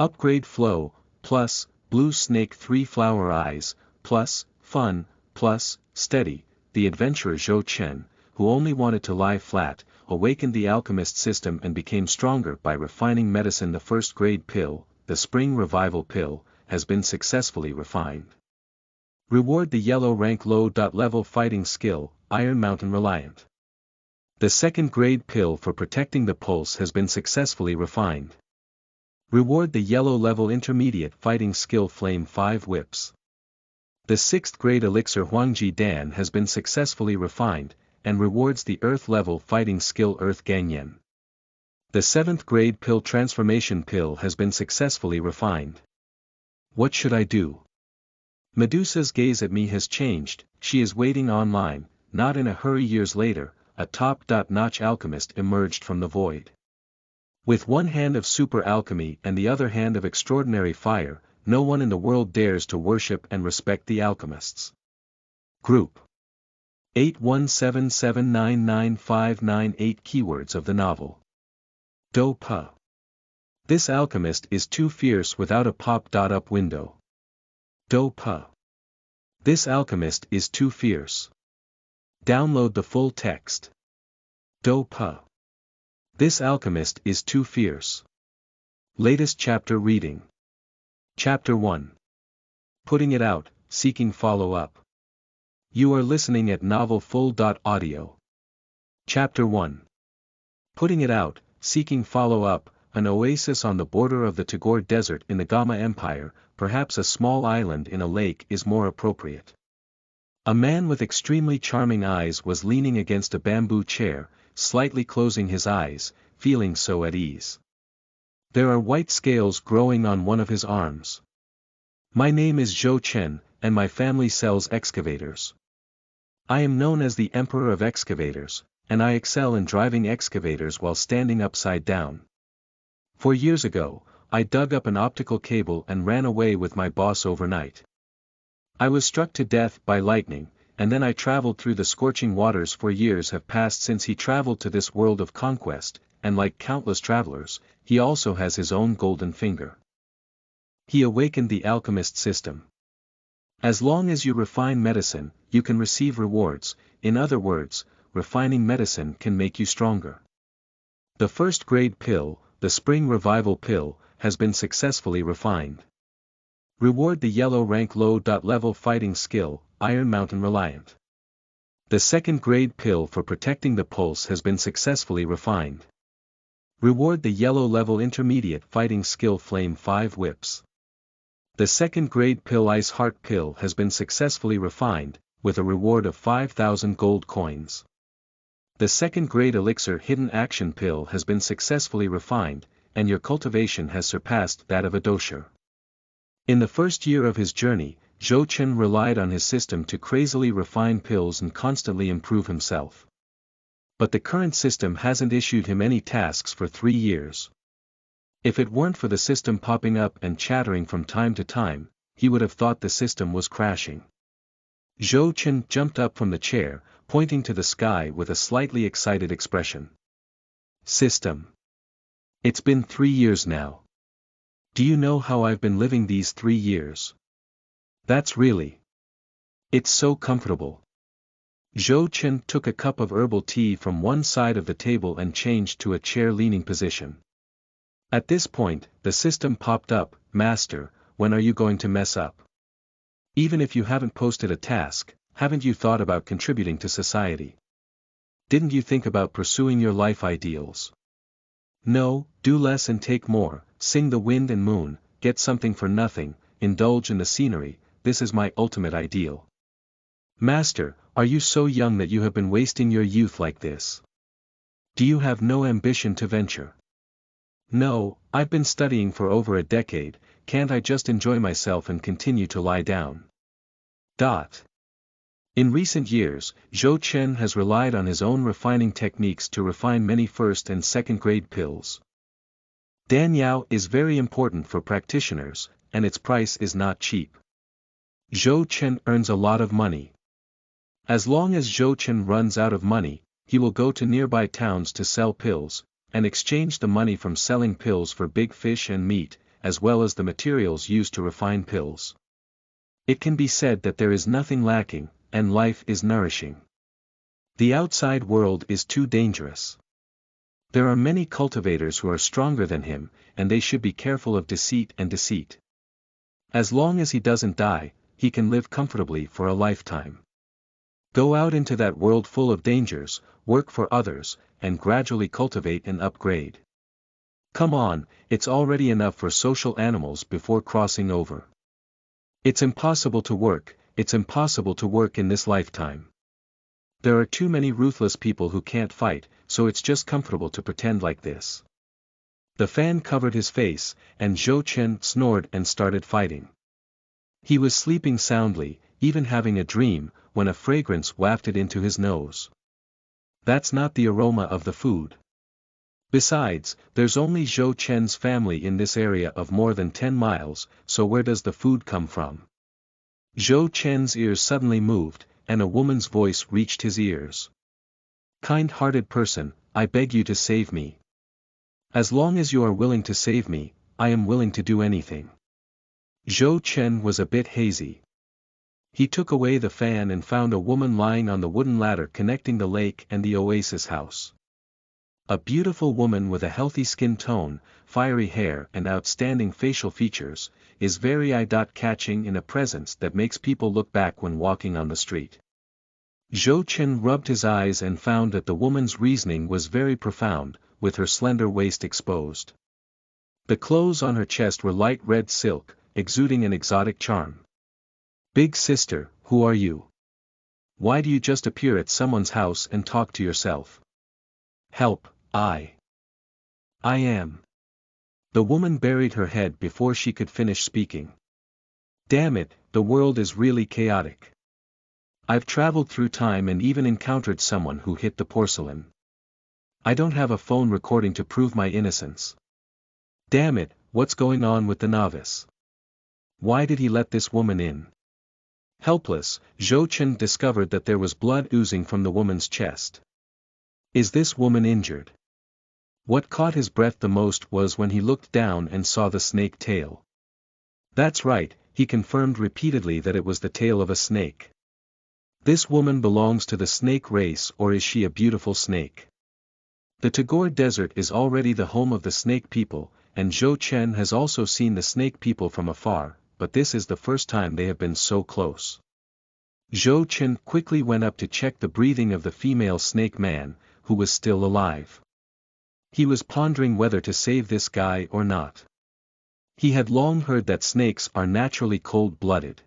Upgrade flow, plus, blue snake 3 flower eyes, plus, fun, plus, steady. The adventurer Zhou Chen, who only wanted to lie flat, awakened the alchemist system and became stronger by refining medicine. The first grade pill, the spring revival pill, has been successfully refined. Reward the yellow rank low. Level fighting skill, Iron Mountain Reliant. The second grade pill for protecting the pulse has been successfully refined. Reward the yellow level intermediate fighting skill Flame 5 Whips. The 6th grade elixir Huangji Dan has been successfully refined, and rewards the earth level fighting skill Earth Ganyan. The 7th grade pill transformation pill has been successfully refined. What should I do? Medusa's gaze at me has changed. She is waiting online, not in a hurry. Years later, a top-notch alchemist emerged from the void. With one hand of super alchemy and the other hand of extraordinary fire, no one in the world dares to worship and respect the alchemists. Group 817799598 Keywords of the novel. Do Pa. This alchemist is too fierce without a pop-up window. Do Pa. This alchemist is too fierce. Download the full text. Do Pa. This alchemist is too fierce. Latest chapter reading. Chapter 1. Putting it out, seeking follow-up. You are listening at novelfull.audio. Chapter 1. Putting it out, seeking follow-up, an oasis on the border of the Tagore Desert in the Gama Empire, perhaps a small island in a lake is more appropriate. A man with extremely charming eyes was leaning against a bamboo chair, slightly closing his eyes, feeling so at ease. There are white scales growing on one of his arms. My name is Zhou Chen, and my family sells excavators. I am known as the Emperor of Excavators, and I excel in driving excavators while standing upside down. 4 years ago, I dug up an optical cable and ran away with my boss overnight. I was struck to death by lightning, and then I traveled through the scorching waters. 4 years have passed since he traveled to this world of conquest, and like countless travelers, he also has his own golden finger. He awakened the alchemist system. As long as you refine medicine, you can receive rewards. In other words, refining medicine can make you stronger. The first grade pill, the spring revival pill, has been successfully refined. Reward the yellow rank low. Level fighting skill, Iron Mountain Reliant. The second grade pill for protecting the pulse has been successfully refined. Reward the yellow level intermediate fighting skill Flame 5 Whips. The second grade pill Ice Heart pill has been successfully refined, with a reward of 5,000 gold coins. The second grade elixir Hidden Action pill has been successfully refined, and your cultivation has surpassed that of a dosher. In the first year of his journey, Zhou Chen relied on his system to crazily refine pills and constantly improve himself. But the current system hasn't issued him any tasks for 3 years. If it weren't for the system popping up and chattering from time to time, he would have thought the system was crashing. Zhou Chen jumped up from the chair, pointing to the sky with a slightly excited expression. System. It's been 3 years now. Do you know how I've been living these 3 years? That's really. It's so comfortable. Zhou Chen took a cup of herbal tea from one side of the table and changed to a chair-leaning position. At this point, the system popped up, Master, when are you going to mess up? Even if you haven't posted a task, haven't you thought about contributing to society? Didn't you think about pursuing your life ideals? No, do less and take more, sing the wind and moon, get something for nothing, indulge in the scenery, this is my ultimate ideal. Master, are you so young that you have been wasting your youth like this? Do you have no ambition to venture? No, I've been studying for over a decade, can't I just enjoy myself and continue to lie down? In recent years, Zhou Chen has relied on his own refining techniques to refine many first and second grade pills. Danyao is very important for practitioners, and its price is not cheap. Zhou Chen earns a lot of money. As long as Zhou Chen runs out of money, he will go to nearby towns to sell pills, and exchange the money from selling pills for big fish and meat, as well as the materials used to refine pills. It can be said that there is nothing lacking, and life is nourishing. The outside world is too dangerous. There are many cultivators who are stronger than him, and they should be careful of deceit and deceit. As long as he doesn't die, he can live comfortably for a lifetime. Go out into that world full of dangers, work for others, and gradually cultivate and upgrade. Come on, it's already enough for social animals before crossing over. It's impossible to work in this lifetime. There are too many ruthless people who can't fight, so it's just comfortable to pretend like this. The fan covered his face, and Zhou Chen snored and started fighting. He was sleeping soundly, even having a dream, when a fragrance wafted into his nose. That's not the aroma of the food. Besides, there's only Zhou Chen's family in this area of more than 10 miles, so where does the food come from? Zhou Chen's ears suddenly moved, and a woman's voice reached his ears. Kind-hearted person, I beg you to save me. As long as you are willing to save me, I am willing to do anything. Zhou Chen was a bit hazy. He took away the fan and found a woman lying on the wooden ladder connecting the lake and the oasis house. A beautiful woman with a healthy skin tone, fiery hair and outstanding facial features, is very eye-catching in a presence that makes people look back when walking on the street. Zhou Chen rubbed his eyes and found that the woman's reasoning was very profound, with her slender waist exposed. The clothes on her chest were light red silk, exuding an exotic charm. Big sister, who are you? Why do you just appear at someone's house and talk to yourself? Help, I am. The woman buried her head before she could finish speaking. Damn it, the world is really chaotic. I've traveled through time and even encountered someone who hit the porcelain. I don't have a phone recording to prove my innocence. Damn it, what's going on with the novice? Why did he let this woman in? Helpless, Zhou Chen discovered that there was blood oozing from the woman's chest. Is this woman injured? What caught his breath the most was when he looked down and saw the snake tail. That's right, he confirmed repeatedly that it was the tail of a snake. This woman belongs to the snake race, or is she a beautiful snake? The Tagore Desert is already the home of the snake people, and Zhou Chen has also seen the snake people from afar, but this is the first time they have been so close. Zhou Chen quickly went up to check the breathing of the female snake man, who was still alive. He was pondering whether to save this guy or not. He had long heard that snakes are naturally cold-blooded.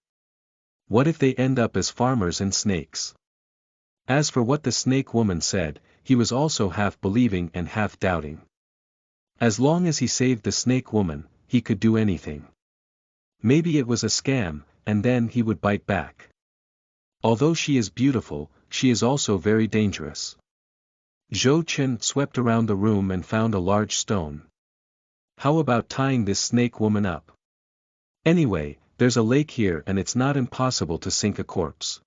What if they end up as farmers and snakes? As for what the snake woman said, he was also half believing and half doubting. As long as he saved the snake woman, he could do anything. Maybe it was a scam, and then he would bite back. Although she is beautiful, she is also very dangerous. Zhou Chen swept around the room and found a large stone. How about tying this snake woman up? Anyway, there's a lake here and it's not impossible to sink a corpse.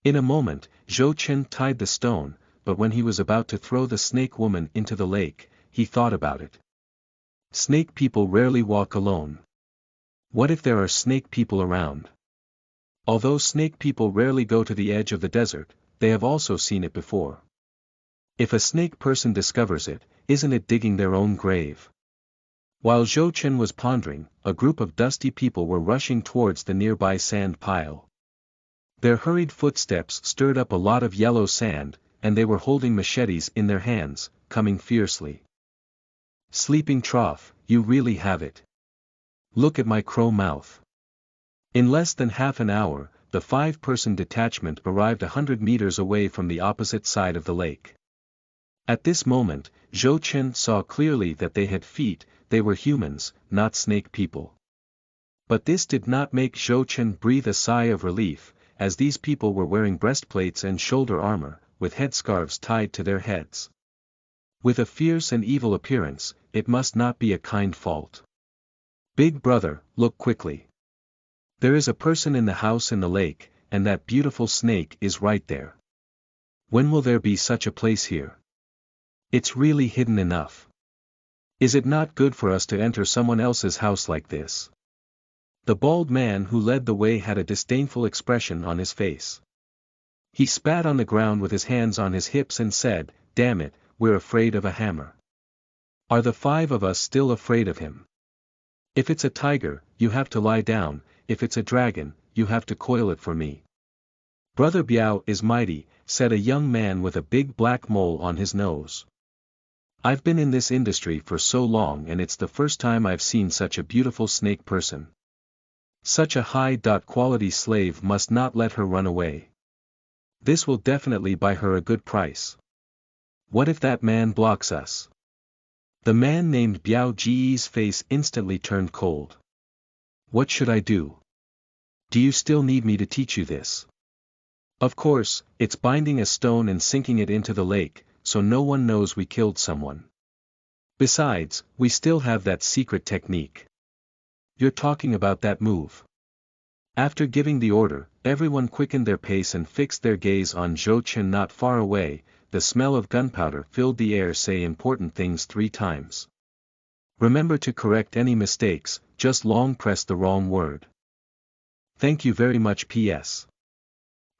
In a moment, Zhou Chen tied the stone, but when he was about to throw the snake woman into the lake, he thought about it. Snake people rarely walk alone. What if there are snake people around? Although snake people rarely go to the edge of the desert, they have also seen it before. If a snake person discovers it, isn't it digging their own grave? While Zhou Chen was pondering, a group of dusty people were rushing towards the nearby sand pile. Their hurried footsteps stirred up a lot of yellow sand, and they were holding machetes in their hands, coming fiercely. Sleeping trough, you really have it. Look at my crow mouth. In less than half an hour, the 5-person detachment arrived 100 meters away from the opposite side of the lake. At this moment, Zhou Chen saw clearly that they had feet, they were humans, not snake people. But this did not make Zhou Chen breathe a sigh of relief, as these people were wearing breastplates and shoulder armor, with headscarves tied to their heads. With a fierce and evil appearance, it must not be a kind fault. Big brother, look quickly. There is a person in the house in the lake, and that beautiful snake is right there. When will there be such a place here? It's really hidden enough. Is it not good for us to enter someone else's house like this? The bald man who led the way had a disdainful expression on his face. He spat on the ground with his hands on his hips and said, "Damn it, we're afraid of a hammer. Are the 5 of us still afraid of him? If it's a tiger, you have to lie down, if it's a dragon, you have to coil it for me." "Brother Biao is mighty," said a young man with a big black mole on his nose. "I've been in this industry for so long and it's the first time I've seen such a beautiful snake person. Such a high-quality slave must not let her run away. This will definitely buy her a good price. What if that man blocks us?" The man named Biao Ji's face instantly turned cold. "What should I do? Do you still need me to teach you this?" "Of course, it's binding a stone and sinking it into the lake, so no one knows we killed someone. Besides, we still have that secret technique." "You're talking about that move." After giving the order, everyone quickened their pace and fixed their gaze on Zhou Chen not far away. The smell of gunpowder filled the air. "Say important things 3 times. Remember to correct any mistakes, just long press the wrong word. Thank you very much. P.S.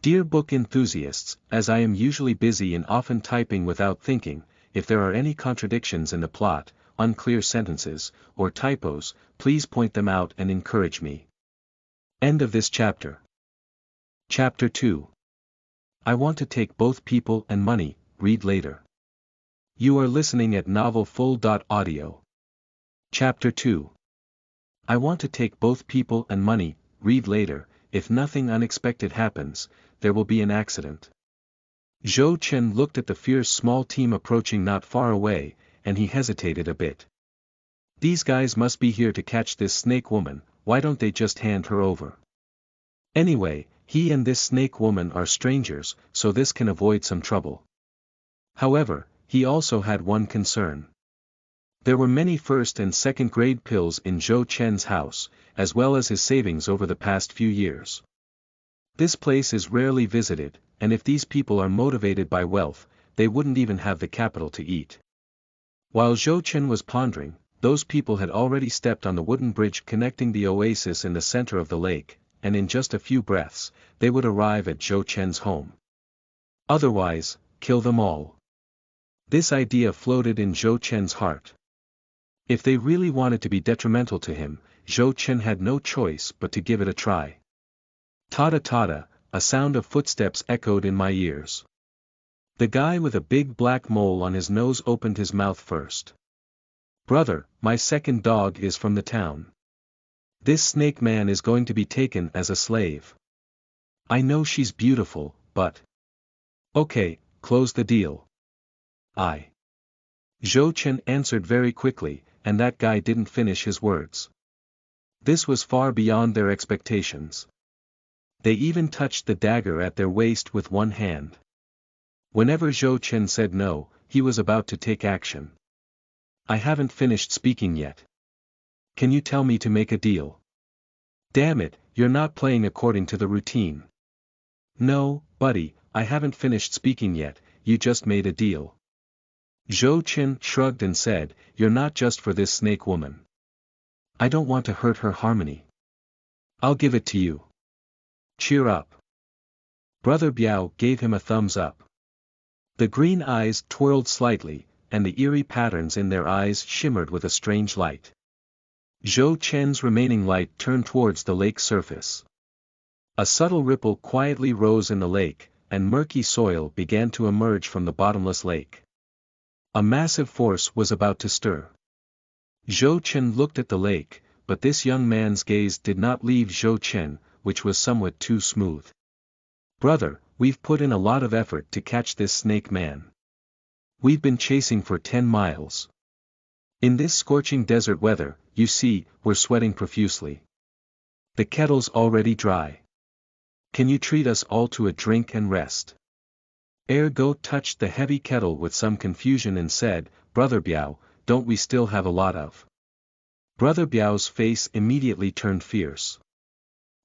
Dear book enthusiasts, as I am usually busy and often typing without thinking, if there are any contradictions in the plot, unclear sentences, or typos, please point them out and encourage me. End of this chapter. Chapter 2. I want to take both people and money, read later. You are listening at novelfull.audio. Chapter 2. I want to take both people and money, read later. If nothing unexpected happens, there will be an accident. Zhou Chen looked at the fierce small team approaching not far away, and he hesitated a bit. These guys must be here to catch this snake woman, why don't they just hand her over? Anyway, he and this snake woman are strangers, so this can avoid some trouble. However, he also had one concern. There were many first and second grade pills in Zhou Chen's house, as well as his savings over the past few years. This place is rarely visited, and if these people are motivated by wealth, they wouldn't even have the capital to eat. While Zhou Chen was pondering, those people had already stepped on the wooden bridge connecting the oasis in the center of the lake, and in just a few breaths, they would arrive at Zhou Chen's home. Otherwise, kill them all. This idea floated in Zhou Chen's heart. If they really wanted to be detrimental to him, Zhou Chen had no choice but to give it a try. Tada tada, a sound of footsteps echoed in my ears. The guy with a big black mole on his nose opened his mouth first. Brother, my second dog is from the town. This snake man is going to be taken as a slave. I know she's beautiful, but... Okay, close the deal. Zhou Chen answered very quickly, and that guy didn't finish his words. This was far beyond their expectations. They even touched the dagger at their waist with one hand. Whenever Zhou Chen said no, he was about to take action. I haven't finished speaking yet. Can you tell me to make a deal? Damn it, you're not playing according to the routine. No, buddy, I haven't finished speaking yet, you just made a deal. Zhou Chen shrugged and said, you're not just for this snake woman. I don't want to hurt her harmony. I'll give it to you. Cheer up. Brother Biao gave him a thumbs up. The green eyes twirled slightly, and the eerie patterns in their eyes shimmered with a strange light. Zhou Chen's remaining light turned towards the lake surface. A subtle ripple quietly rose in the lake, and murky soil began to emerge from the bottomless lake. A massive force was about to stir. Zhou Chen looked at the lake, but this young man's gaze did not leave Zhou Chen, which was somewhat too smooth. Brother, we've put in a lot of effort to catch this snake man. We've been chasing for 10 miles. In this scorching desert weather, you see, we're sweating profusely. The kettle's already dry. Can you treat us all to a drink and rest? Ergo touched the heavy kettle with some confusion and said, Brother Biao, don't we still have a lot of? Brother Biao's face immediately turned fierce.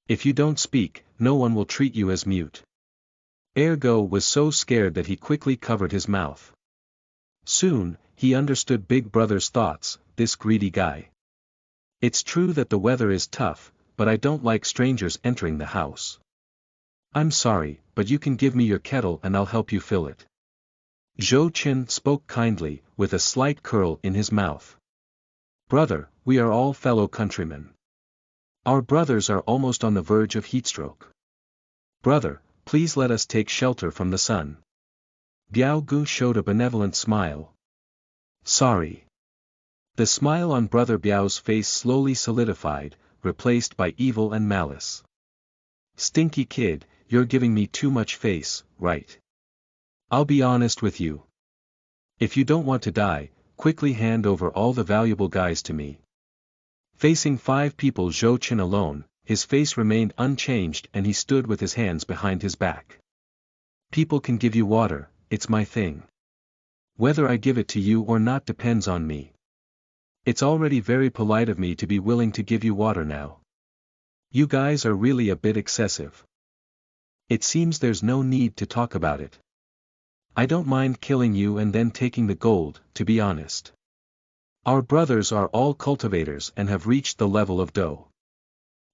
If you don't speak, no one will treat you as mute. Ergo was so scared that he quickly covered his mouth. Soon, he understood Big Brother's thoughts, this greedy guy. It's true that the weather is tough, but I don't like strangers entering the house. I'm sorry, but you can give me your kettle and I'll help you fill it. Zhou Chen spoke kindly, with a slight curl in his mouth. Brother, we are all fellow countrymen. Our brothers are almost on the verge of heatstroke. Brother, please let us take shelter from the sun. Biao Gu showed a benevolent smile. Sorry. The smile on Brother Biao's face slowly solidified, replaced by evil and malice. Stinky kid, you're giving me too much face, right? I'll be honest with you. If you don't want to die, quickly hand over all the valuable guys to me. Facing 5 people, Zhou Chen alone, his face remained unchanged and he stood with his hands behind his back. People can give you water, it's my thing. Whether I give it to you or not depends on me. It's already very polite of me to be willing to give you water now. You guys are really a bit excessive. It seems there's no need to talk about it. I don't mind killing you and then taking the gold, to be honest. Our brothers are all cultivators and have reached the level of Dou.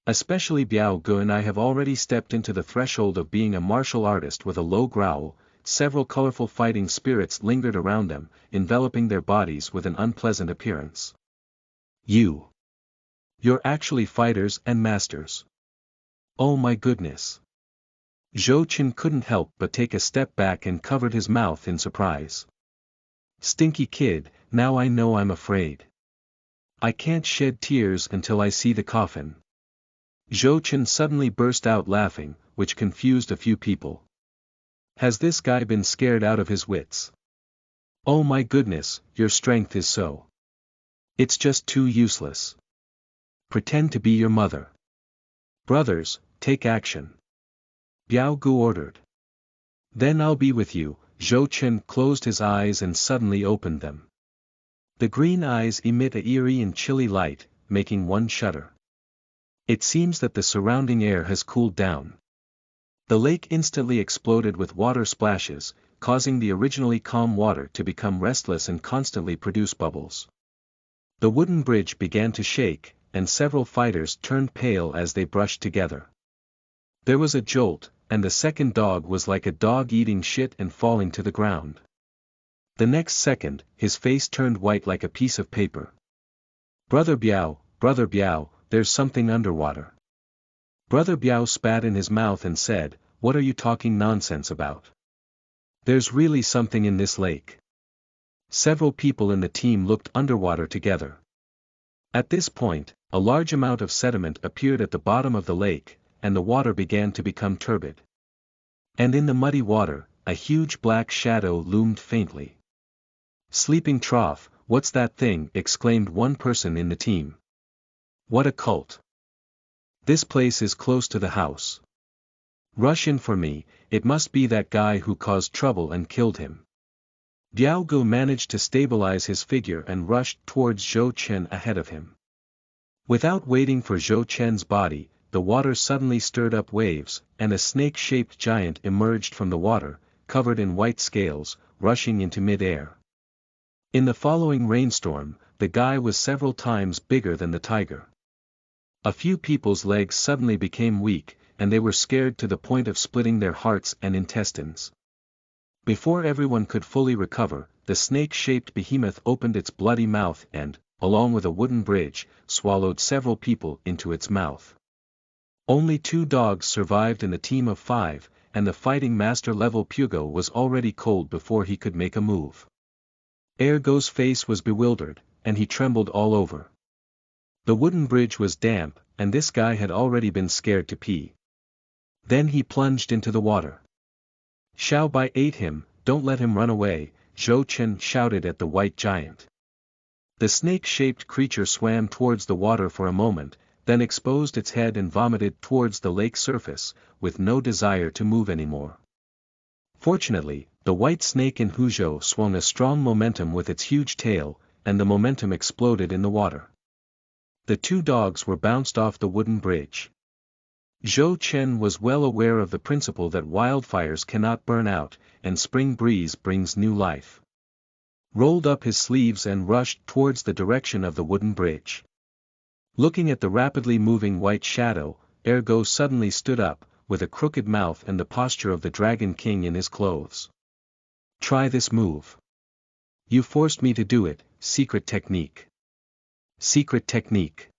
Especially Biao Gu and I have already stepped into the threshold of being a martial artist. With a low growl, several colorful fighting spirits lingered around them, enveloping their bodies with an unpleasant appearance. You're actually fighters and masters. Oh my goodness. Zhou Chen couldn't help but take a step back and covered his mouth in surprise. Stinky kid, now I know I'm afraid. I can't shed tears until I see the coffin. Zhou Chen suddenly burst out laughing, which confused a few people. Has this guy been scared out of his wits? Oh my goodness, your strength is so. It's just too useless. Pretend to be your mother. Brothers, take action. Biao Gu ordered. Then I'll be with you. Zhou Chen closed his eyes and suddenly opened them. The green eyes emit a eerie and chilly light, making one shudder. It seems that the surrounding air has cooled down. The lake instantly exploded with water splashes, causing the originally calm water to become restless and constantly produce bubbles. The wooden bridge began to shake, and several fighters turned pale as they brushed together. There was a jolt, and the second dog was like a dog eating shit and falling to the ground. The next second, his face turned white like a piece of paper. Brother Biao, there's something underwater. Brother Biao spat in his mouth and said, what are you talking nonsense about? There's really something in this lake. Several people in the team looked underwater together. At this point, a large amount of sediment appeared at the bottom of the lake, and the water began to become turbid. And in the muddy water, a huge black shadow loomed faintly. Sleeping trough, what's that thing? Exclaimed one person in the team. What a cult. This place is close to the house. Rush in for me, it must be that guy who caused trouble and killed him. Biao Gu managed to stabilize his figure and rushed towards Zhou Chen ahead of him. Without waiting for Zhou Chen's body, the water suddenly stirred up waves, and a snake-shaped giant emerged from the water, covered in white scales, rushing into mid-air. In the following rainstorm, the guy was several times bigger than the tiger. A few people's legs suddenly became weak, and they were scared to the point of splitting their hearts and intestines. Before everyone could fully recover, the snake-shaped behemoth opened its bloody mouth and, along with a wooden bridge, swallowed several people into its mouth. Only 2 dogs survived in a team of 5, and the fighting master level Pugo was already cold before he could make a move. Ergo's face was bewildered, and he trembled all over. The wooden bridge was damp, and this guy had already been scared to pee. Then he plunged into the water. Xiao Bai ate him, don't let him run away, Zhou Chen shouted at the white giant. The snake-shaped creature swam towards the water for a moment, then exposed its head and vomited towards the lake surface, with no desire to move anymore. Fortunately, the white snake in Huzhou swung a strong momentum with its huge tail, and the momentum exploded in the water. The 2 dogs were bounced off the wooden bridge. Zhou Chen was well aware of the principle that wildfires cannot burn out, and spring breeze brings new life. rolled up his sleeves and rushed towards the direction of the wooden bridge. Looking at the rapidly moving white shadow, Ergo suddenly stood up, with a crooked mouth and the posture of the Dragon King in his clothes. Try this move. You forced me to do it, secret technique. Secret technique.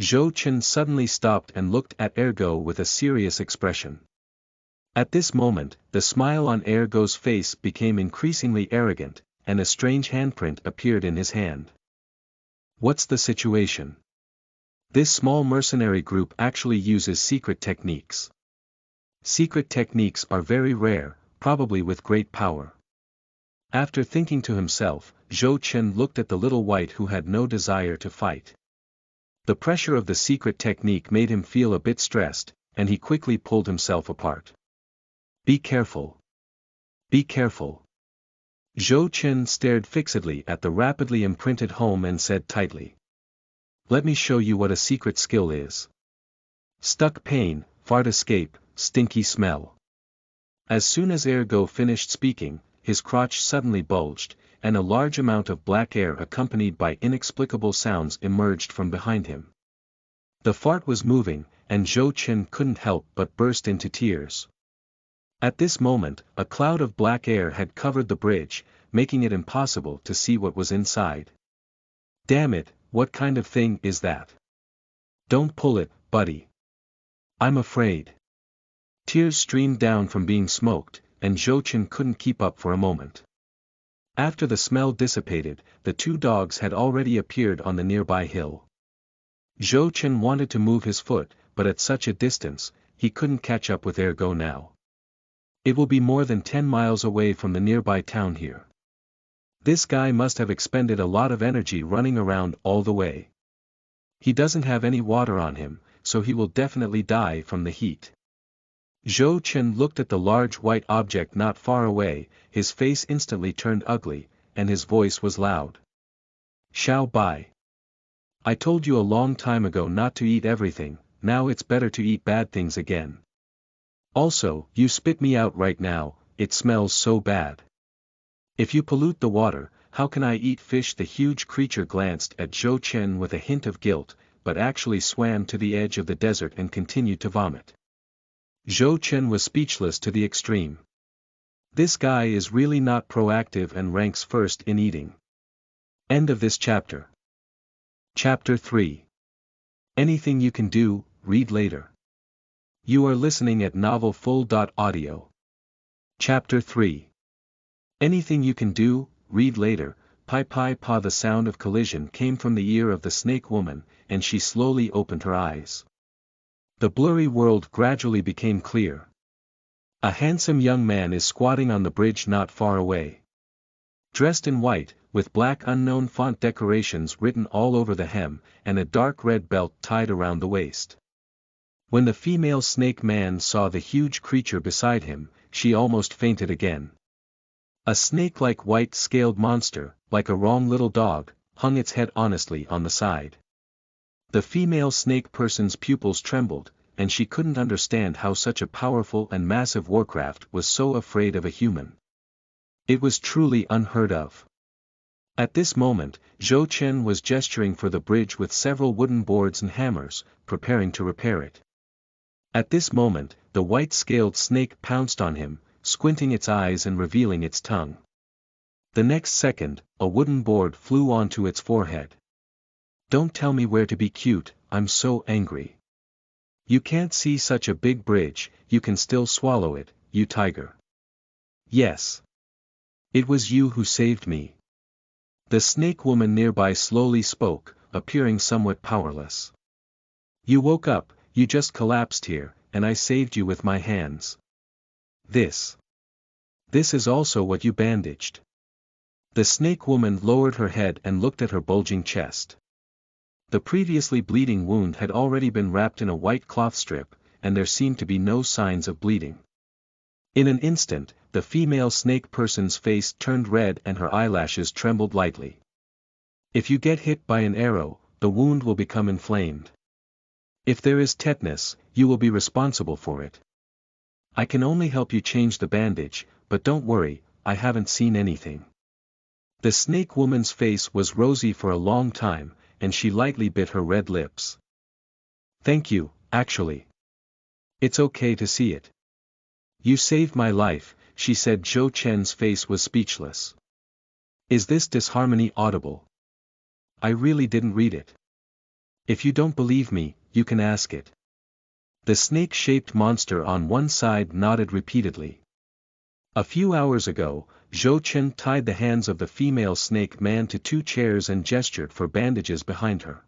Zhou Chen suddenly stopped and looked at Ergo with a serious expression. At this moment, the smile on Ergo's face became increasingly arrogant, and a strange handprint appeared in his hand. What's the situation? This small mercenary group actually uses secret techniques. Secret techniques are very rare, probably with great power. After thinking to himself, Zhou Chen looked at the little white who had no desire to fight. The pressure of the secret technique made him feel a bit stressed, and he quickly pulled himself apart. Be careful. Be careful. Zhou Chen stared fixedly at the rapidly imprinted home and said tightly. Let me show you what a secret skill is. Stuck pain, fart escape, stinky smell. As soon as Ergo finished speaking, his crotch suddenly bulged, and a large amount of black air accompanied by inexplicable sounds emerged from behind him. The fart was moving, and Zhou Chen couldn't help but burst into tears. At this moment, a cloud of black air had covered the bridge, making it impossible to see what was inside. Damn it, what kind of thing is that? Don't pull it, buddy. I'm afraid. Tears streamed down from being smoked, and Zhou Chen couldn't keep up for a moment. After the smell dissipated, the two dogs had already appeared on the nearby hill. Zhou Chen wanted to move his foot, but at such a distance, he couldn't catch up with Ergo now. It will be more than 10 miles away from the nearby town here. This guy must have expended a lot of energy running around all the way. He doesn't have any water on him, so he will definitely die from the heat. Zhou Chen looked at the large white object not far away, his face instantly turned ugly, and his voice was loud. Xiao Bai. I told you a long time ago not to eat everything, now it's better to eat bad things again. Also, you spit me out right now, it smells so bad. If you pollute the water, how can I eat fish? The huge creature glanced at Zhou Chen with a hint of guilt, but actually swam to the edge of the desert and continued to vomit. Zhou Chen was speechless to the extreme. This guy is really not proactive and ranks first in eating. End of this chapter. Chapter 3. Anything you can do, read later. You are listening at novelfull.audio. Chapter 3. Anything you can do, read later. Pi pi pa. The sound of collision came from the ear of the snake woman, and she slowly opened her eyes. The blurry world gradually became clear. A handsome young man is squatting on the bridge not far away. Dressed in white, with black unknown font decorations written all over the hem, and a dark red belt tied around the waist. When the female snake man saw the huge creature beside him, she almost fainted again. A snake-like white-scaled monster, like a wrong little dog, hung its head honestly on the side. The female snake person's pupils trembled, and she couldn't understand how such a powerful and massive warcraft was so afraid of a human. It was truly unheard of. At this moment, Zhou Chen was gesturing for the bridge with several wooden boards and hammers, preparing to repair it. At this moment, the white-scaled snake pounced on him, squinting its eyes and revealing its tongue. The next second, a wooden board flew onto its forehead. Don't tell me where to be cute, I'm so angry. You can't see such a big bridge, you can still swallow it, you tiger. Yes. It was you who saved me. The snake woman nearby slowly spoke, appearing somewhat powerless. You woke up, you just collapsed here, and I saved you with my hands. This is also what you bandaged. The snake woman lowered her head and looked at her bulging chest. The previously bleeding wound had already been wrapped in a white cloth strip, and there seemed to be no signs of bleeding. In an instant, the female snake person's face turned red and her eyelashes trembled lightly. If you get hit by an arrow, the wound will become inflamed. If there is tetanus, you will be responsible for it. I can only help you change the bandage, but don't worry, I haven't seen anything. The snake woman's face was rosy for a long time, and she lightly bit her red lips. Thank you, actually. It's okay to see it. You saved my life, she said. Zhou Chen's face was speechless. Is this disharmony audible? I really didn't read it. If you don't believe me, you can ask it. The snake-shaped monster on one side nodded repeatedly. A few hours ago, Zhou Chen tied the hands of the female snake man to 2 chairs and gestured for bandages behind her.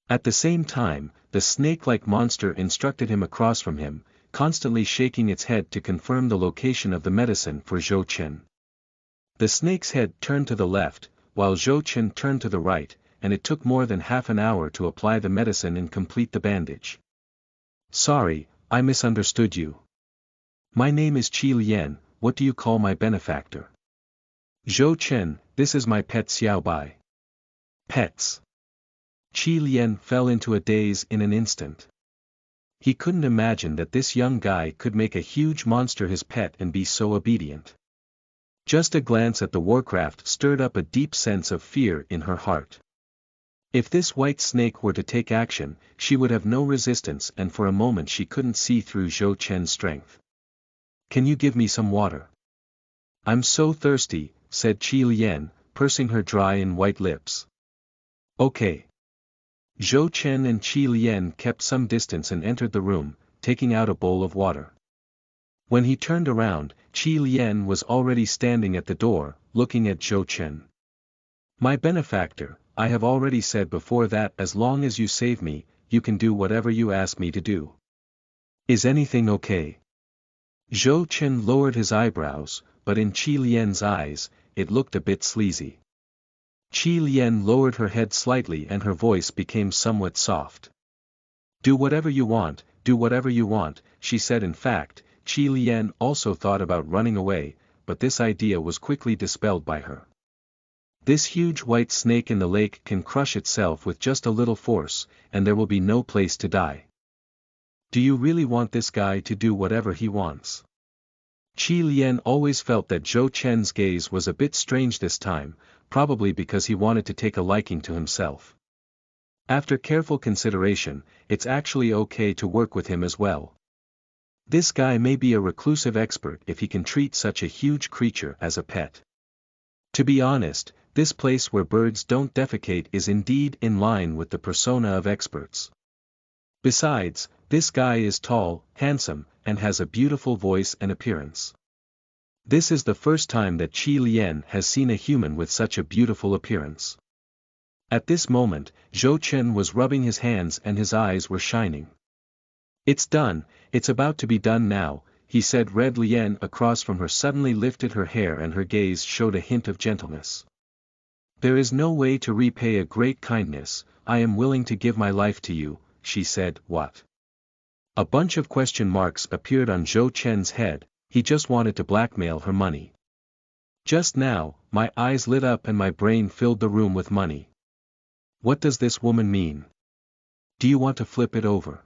At the same time, the snake-like monster instructed him across from him, constantly shaking its head to confirm the location of the medicine for Zhou Chen. The snake's head turned to the left, while Zhou Chen turned to the right, and it took more than half an hour to apply the medicine and complete the bandage. Sorry, I misunderstood you. My name is Jian, what do you call my benefactor? Zhou Chen, this is my pet Xiaobai. Pets. Jian fell into a daze in an instant. He couldn't imagine that this young guy could make a huge monster his pet and be so obedient. Just a glance at the warcraft stirred up a deep sense of fear in her heart. If this white snake were to take action, she would have no resistance, and for a moment she couldn't see through Zhou Chen's strength. Can you give me some water? I'm so thirsty, said Jian, pursing her dry and white lips. Okay. Zhou Chen and Jian kept some distance and entered the room, taking out a bowl of water. When he turned around, Jian was already standing at the door, looking at Zhou Chen. My benefactor, I have already said before that as long as you save me, you can do whatever you ask me to do. Is anything okay? Zhou Chen lowered his eyebrows, but in Jian's eyes, it looked a bit sleazy. Jian lowered her head slightly and her voice became somewhat soft. Do whatever you want, she said. In fact, Jian also thought about running away, but this idea was quickly dispelled by her. This huge white snake in the lake can crush itself with just a little force, and there will be no place to die. Do you really want this guy to do whatever he wants? Jian always felt that Zhou Chen's gaze was a bit strange this time, probably because he wanted to take a liking to himself. After careful consideration, it's actually okay to work with him as well. This guy may be a reclusive expert if he can treat such a huge creature as a pet. To be honest, this place where birds don't defecate is indeed in line with the persona of experts. Besides, this guy is tall, handsome, and has a beautiful voice and appearance. This is the first time that Jian has seen a human with such a beautiful appearance. At this moment, Zhou Chen was rubbing his hands and his eyes were shining. It's done, it's about to be done now, he said. Red Lian across from her suddenly lifted her hair and her gaze showed a hint of gentleness. There is no way to repay a great kindness, I am willing to give my life to you, she said. What? A bunch of question marks appeared on Zhou Chen's head, he just wanted to blackmail her money. Just now, my eyes lit up and my brain filled the room with money. What does this woman mean? Do you want to flip it over?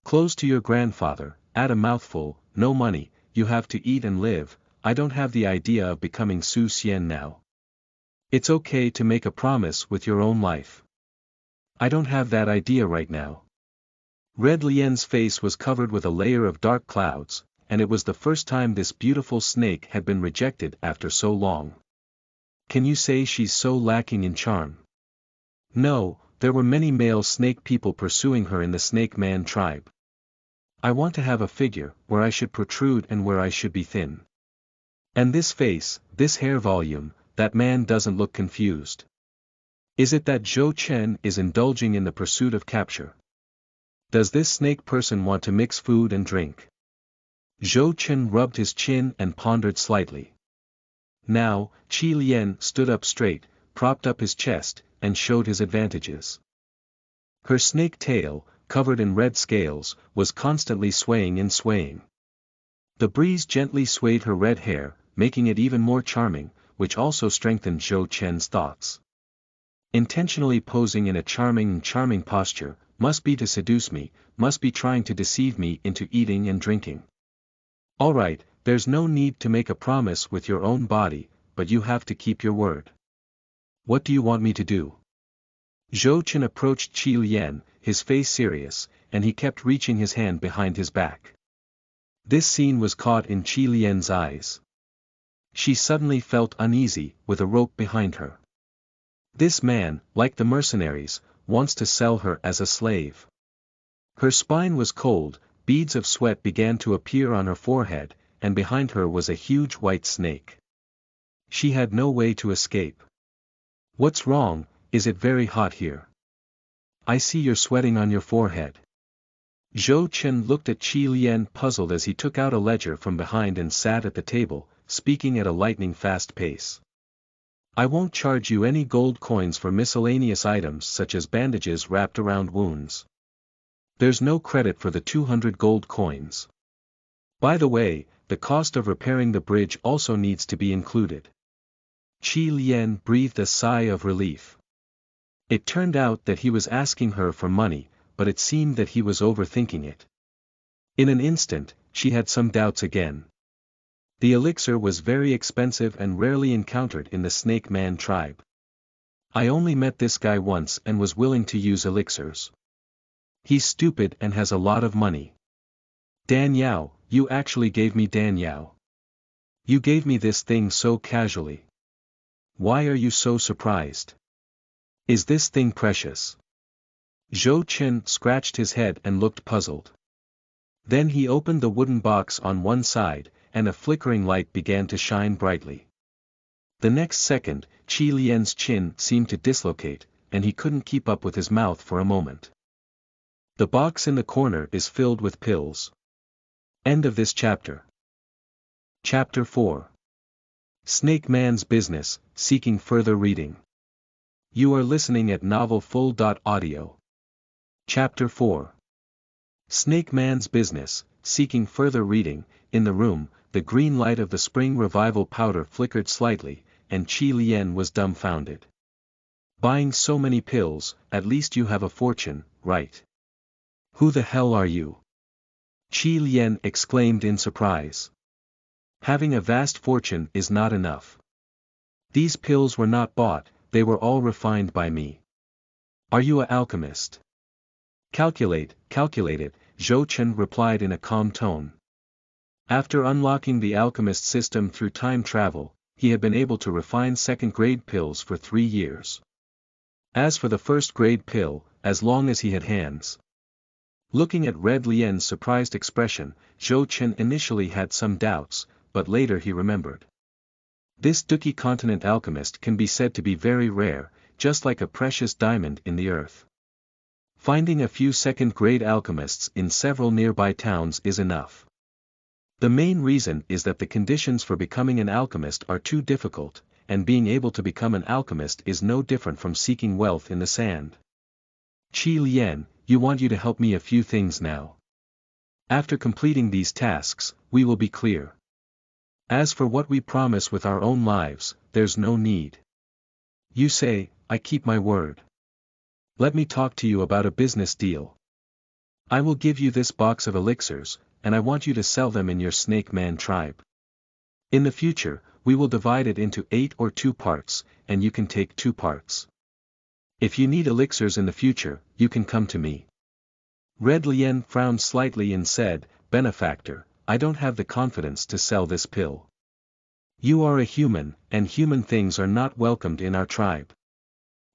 Close to your grandfather, add a mouthful, no money, you have to eat and live, I don't have the idea of becoming Su Xian now. It's okay to make a promise with your own life. I don't have that idea right now. Red Lian's face was covered with a layer of dark clouds, and it was the first time this beautiful snake had been rejected after so long. Can you say she's so lacking in charm? No, there were many male snake people pursuing her in the snake man tribe. I want to have a figure, where I should protrude and where I should be thin. And this face, this hair volume, that man doesn't look confused. Is it that Zhou Chen is indulging in the pursuit of capture? Does this snake person want to mix food and drink? Zhou Chen rubbed his chin and pondered slightly. Now, Jian stood up straight, propped up his chest, and showed his advantages. Her snake tail, covered in red scales, was constantly swaying and swaying. The breeze gently swayed her red hair, making it even more charming, which also strengthened Zhou Chen's thoughts. Intentionally posing in a charming posture, must be to seduce me, must be trying to deceive me into eating and drinking. Alright, there's no need to make a promise with your own body, but you have to keep your word. What do you want me to do? Zhou Chen approached Qi Lian, his face serious, and he kept reaching his hand behind his back. This scene was caught in Qi Lian's eyes. She suddenly felt uneasy, with a rope behind her. This man, like the mercenaries, wants to sell her as a slave. Her spine was cold, beads of sweat began to appear on her forehead, and behind her was a huge white snake. She had no way to escape. What's wrong? Is it very hot here? I see you're sweating on your forehead. Zhou Chen looked at Qi Lian puzzled as he took out a ledger from behind and sat at the table, speaking at a lightning-fast pace. I won't charge you any gold coins for miscellaneous items such as bandages wrapped around wounds. There's no credit for the 200 gold coins. By the way, the cost of repairing the bridge also needs to be included. Qi Lian breathed a sigh of relief. It turned out that he was asking her for money, but it seemed that he was overthinking it. In an instant, she had some doubts again. The elixir was very expensive and rarely encountered in the Snake Man tribe. I only met this guy once and was willing to use elixirs. He's stupid and has a lot of money. Dan Yao, you actually gave me Dan Yao. You gave me this thing so casually. Why are you so surprised? Is this thing precious? Zhou Chen scratched his head and looked puzzled. Then he opened the wooden box on one side, and a flickering light began to shine brightly. The next second, Qi Lian's chin seemed to dislocate, and he couldn't keep up with his mouth for a moment. The box in the corner is filled with pills. End of this chapter. Chapter 4. Snake Man's Business, Seeking Further Reading. You are listening at novelfull.audio. Chapter 4. Snake Man's Business, Seeking Further Reading. In the room, the green light of the spring revival powder flickered slightly, and Qi Lian was dumbfounded. Buying so many pills, at least you have a fortune, right? Who the hell are you? Qi Lian exclaimed in surprise. Having a vast fortune is not enough. These pills were not bought, they were all refined by me. Are you an alchemist? Calculate it, Zhou Chen replied in a calm tone. After unlocking the alchemist system through time travel, he had been able to refine second-grade pills for 3 years. As for the first-grade pill, as long as he had hands. Looking at Red Lian's surprised expression, Zhou Chen initially had some doubts, but later he remembered. This Duki continent alchemist can be said to be very rare, just like a precious diamond in the earth. Finding a few second-grade alchemists in several nearby towns is enough. The main reason is that the conditions for becoming an alchemist are too difficult, and being able to become an alchemist is no different from seeking wealth in the sand. Qi Lian, you want you to help me a few things now. After completing these tasks, we will be clear. As for what we promise with our own lives, there's no need. You say, I keep my word. Let me talk to you about a business deal. I will give you this box of elixirs, and I want you to sell them in your Snake Man tribe. In the future, we will divide it into 8 or 2 parts, and you can take 2 parts. If you need elixirs in the future, you can come to me. Red Lian frowned slightly and said, Benefactor, I don't have the confidence to sell this pill. You are a human, and human things are not welcomed in our tribe.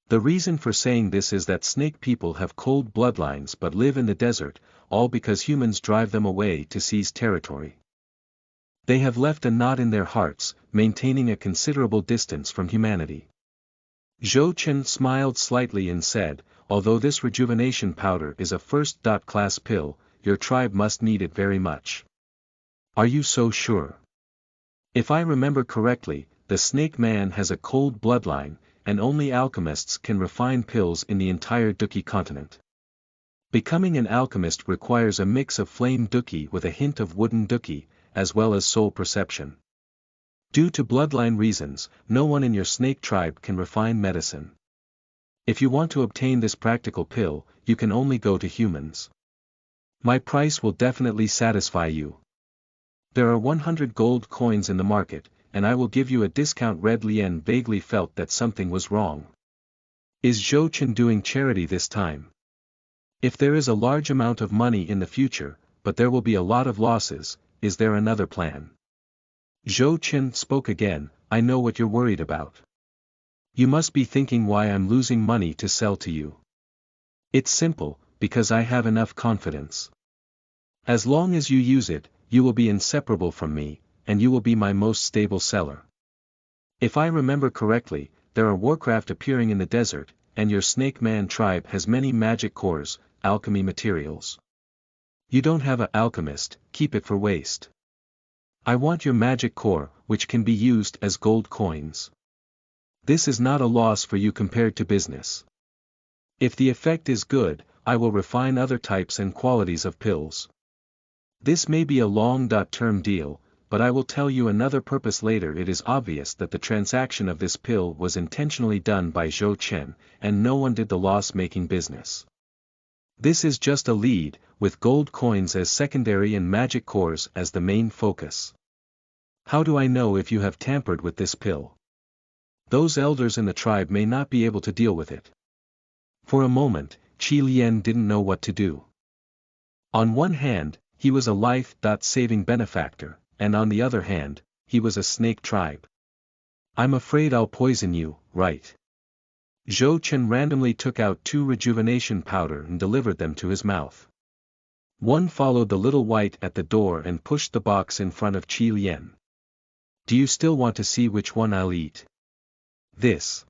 The reason for saying this is that snake people have cold bloodlines but live in the desert, all because humans drive them away to seize territory. They have left a knot in their hearts, maintaining a considerable distance from humanity. Zhou Chen smiled slightly and said, although this rejuvenation powder is a first-class pill, your tribe must need it very much. Are you so sure? If I remember correctly, the Snake Man has a cold bloodline, and only alchemists can refine pills in the entire Duki continent. Becoming an alchemist requires a mix of flame Duki with a hint of wooden Duki, as well as soul perception. Due to bloodline reasons, no one in your snake tribe can refine medicine. If you want to obtain this practical pill, you can only go to humans. My price will definitely satisfy you. There are 100 gold coins in the market, and I will give you a discount. Red Lian vaguely felt that something was wrong. Is Zhou Chen doing charity this time? If there is a large amount of money in the future, but there will be a lot of losses, is there another plan? Zhou Chen spoke again, I know what you're worried about. You must be thinking why I'm losing money to sell to you. It's simple, because I have enough confidence. As long as you use it, you will be inseparable from me, and you will be my most stable seller. If I remember correctly, there are warcraft appearing in the desert, and your Snake Man tribe has many magic cores, alchemy materials. You don't have an alchemist, keep it for waste. I want your magic core, which can be used as gold coins. This is not a loss for you compared to business. If the effect is good, I will refine other types and qualities of pills. This may be a long-term deal, but I will tell you another purpose later. It is obvious that the transaction of this pill was intentionally done by Zhou Chen, and no one did the loss-making business. This is just a lead, with gold coins as secondary and magic cores as the main focus. How do I know if you have tampered with this pill? Those elders in the tribe may not be able to deal with it. For a moment, Qi Lian didn't know what to do. On one hand, he was a life-saving benefactor, and on the other hand, he was a snake tribe. I'm afraid I'll poison you, right? Zhou Chen randomly took out 2 rejuvenation powder and delivered them to his mouth. One followed the little white at the door and pushed the box in front of Qi Lian. Do you still want to see which one I'll eat? This.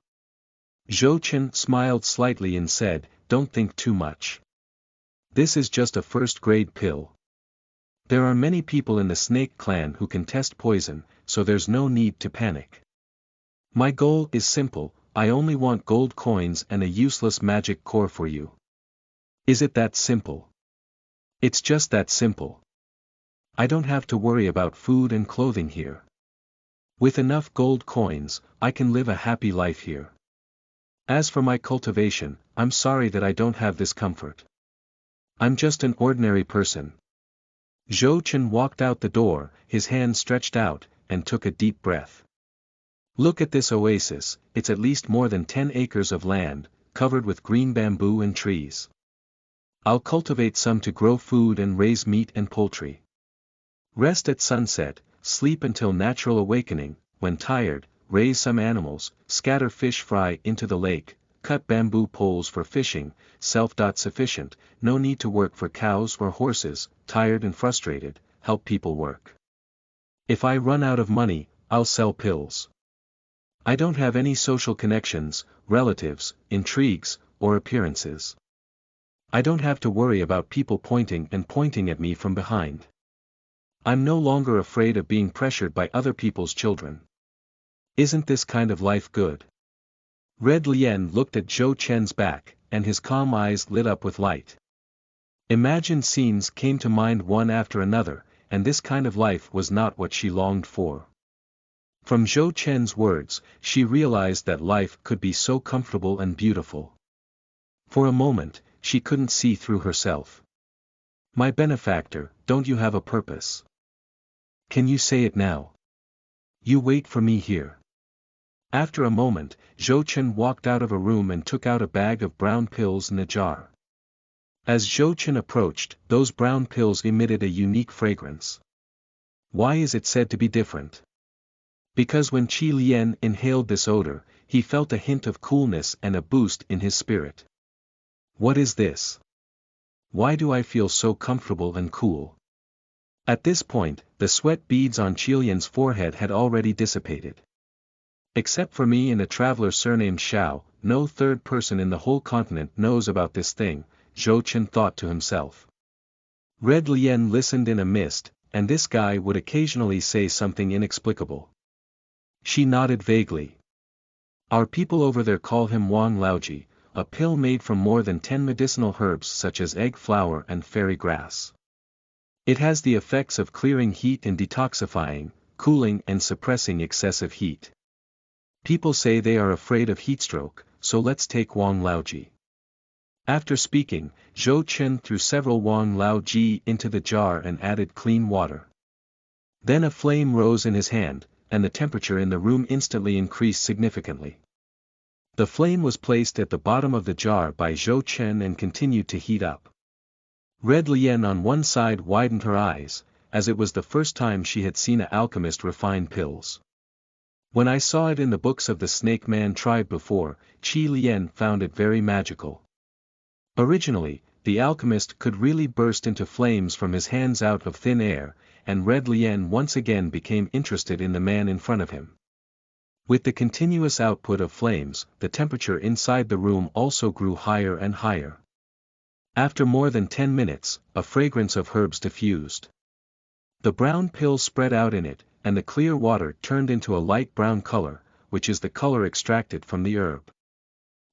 Zhou Chen smiled slightly and said, don't think too much. This is just a first-grade pill. There are many people in the snake clan who can test poison, so there's no need to panic. My goal is simple, I only want gold coins and a useless magic core for you. Is it that simple? It's just that simple. I don't have to worry about food and clothing here. With enough gold coins, I can live a happy life here. As for my cultivation, I'm sorry that I don't have this comfort. I'm just an ordinary person. Zhou Chen walked out the door, his hand stretched out, and took a deep breath. Look at this oasis, it's at least more than 10 acres of land, covered with green bamboo and trees. I'll cultivate some to grow food and raise meat and poultry. Rest at sunset, sleep until natural awakening, when tired, raise some animals, scatter fish fry into the lake, cut bamboo poles for fishing, self-sufficient, no need to work for cows or horses, tired and frustrated, help people work. If I run out of money, I'll sell pills. I don't have any social connections, relatives, intrigues, or appearances. I don't have to worry about people pointing at me from behind. I'm no longer afraid of being pressured by other people's children. Isn't this kind of life good? Red Lian looked at Zhou Chen's back, and his calm eyes lit up with light. Imagined scenes came to mind one after another, and this kind of life was not what she longed for. From Zhou Chen's words, she realized that life could be so comfortable and beautiful. For a moment, she couldn't see through herself. My benefactor, don't you have a purpose? Can you say it now? You wait for me here. After a moment, Zhou Chen walked out of a room and took out a bag of brown pills in a jar. As Zhou Chen approached, those brown pills emitted a unique fragrance. Why is it said to be different? Because when Qi Lian inhaled this odor, he felt a hint of coolness and a boost in his spirit. What is this? Why do I feel so comfortable and cool? At this point, the sweat beads on Qi Lian's forehead had already dissipated. Except for me and a traveler surnamed Xiao, no third person in the whole continent knows about this thing, Zhou Chen thought to himself. Red Lian listened in a mist, and this guy would occasionally say something inexplicable. She nodded vaguely. Our people over there call him Wang Laoji, a pill made from more than 10 medicinal herbs such as egg flower and fairy grass. It has the effects of clearing heat and detoxifying, cooling and suppressing excessive heat. People say they are afraid of heatstroke, so let's take Wang Laoji. After speaking, Zhou Chen threw several Wang Laoji into the jar and added clean water. Then a flame rose in his hand, and the temperature in the room instantly increased significantly. The flame was placed at the bottom of the jar by Zhou Chen and continued to heat up. Red Lian on one side widened her eyes, as it was the first time she had seen an alchemist refine pills. When I saw it in the books of the Snake Man tribe before, Qi Lian found it very magical. Originally, the alchemist could really burst into flames from his hands out of thin air, and Red Lian once again became interested in the man in front of him. With the continuous output of flames, the temperature inside the room also grew higher and higher. After more than 10 minutes, a fragrance of herbs diffused. The brown pill spread out in it, and the clear water turned into a light brown color, which is the color extracted from the herb.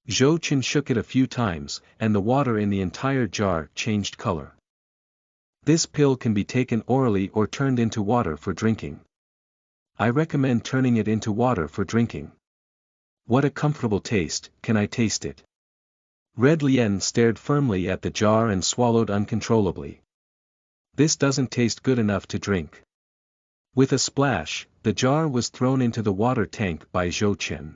Zhou Chen shook it a few times, and the water in the entire jar changed color. This pill can be taken orally or turned into water for drinking. I recommend turning it into water for drinking. What a comfortable taste, can I taste it? Red Lian stared firmly at the jar and swallowed uncontrollably. This doesn't taste good enough to drink. With a splash, the jar was thrown into the water tank by Zhou Chen.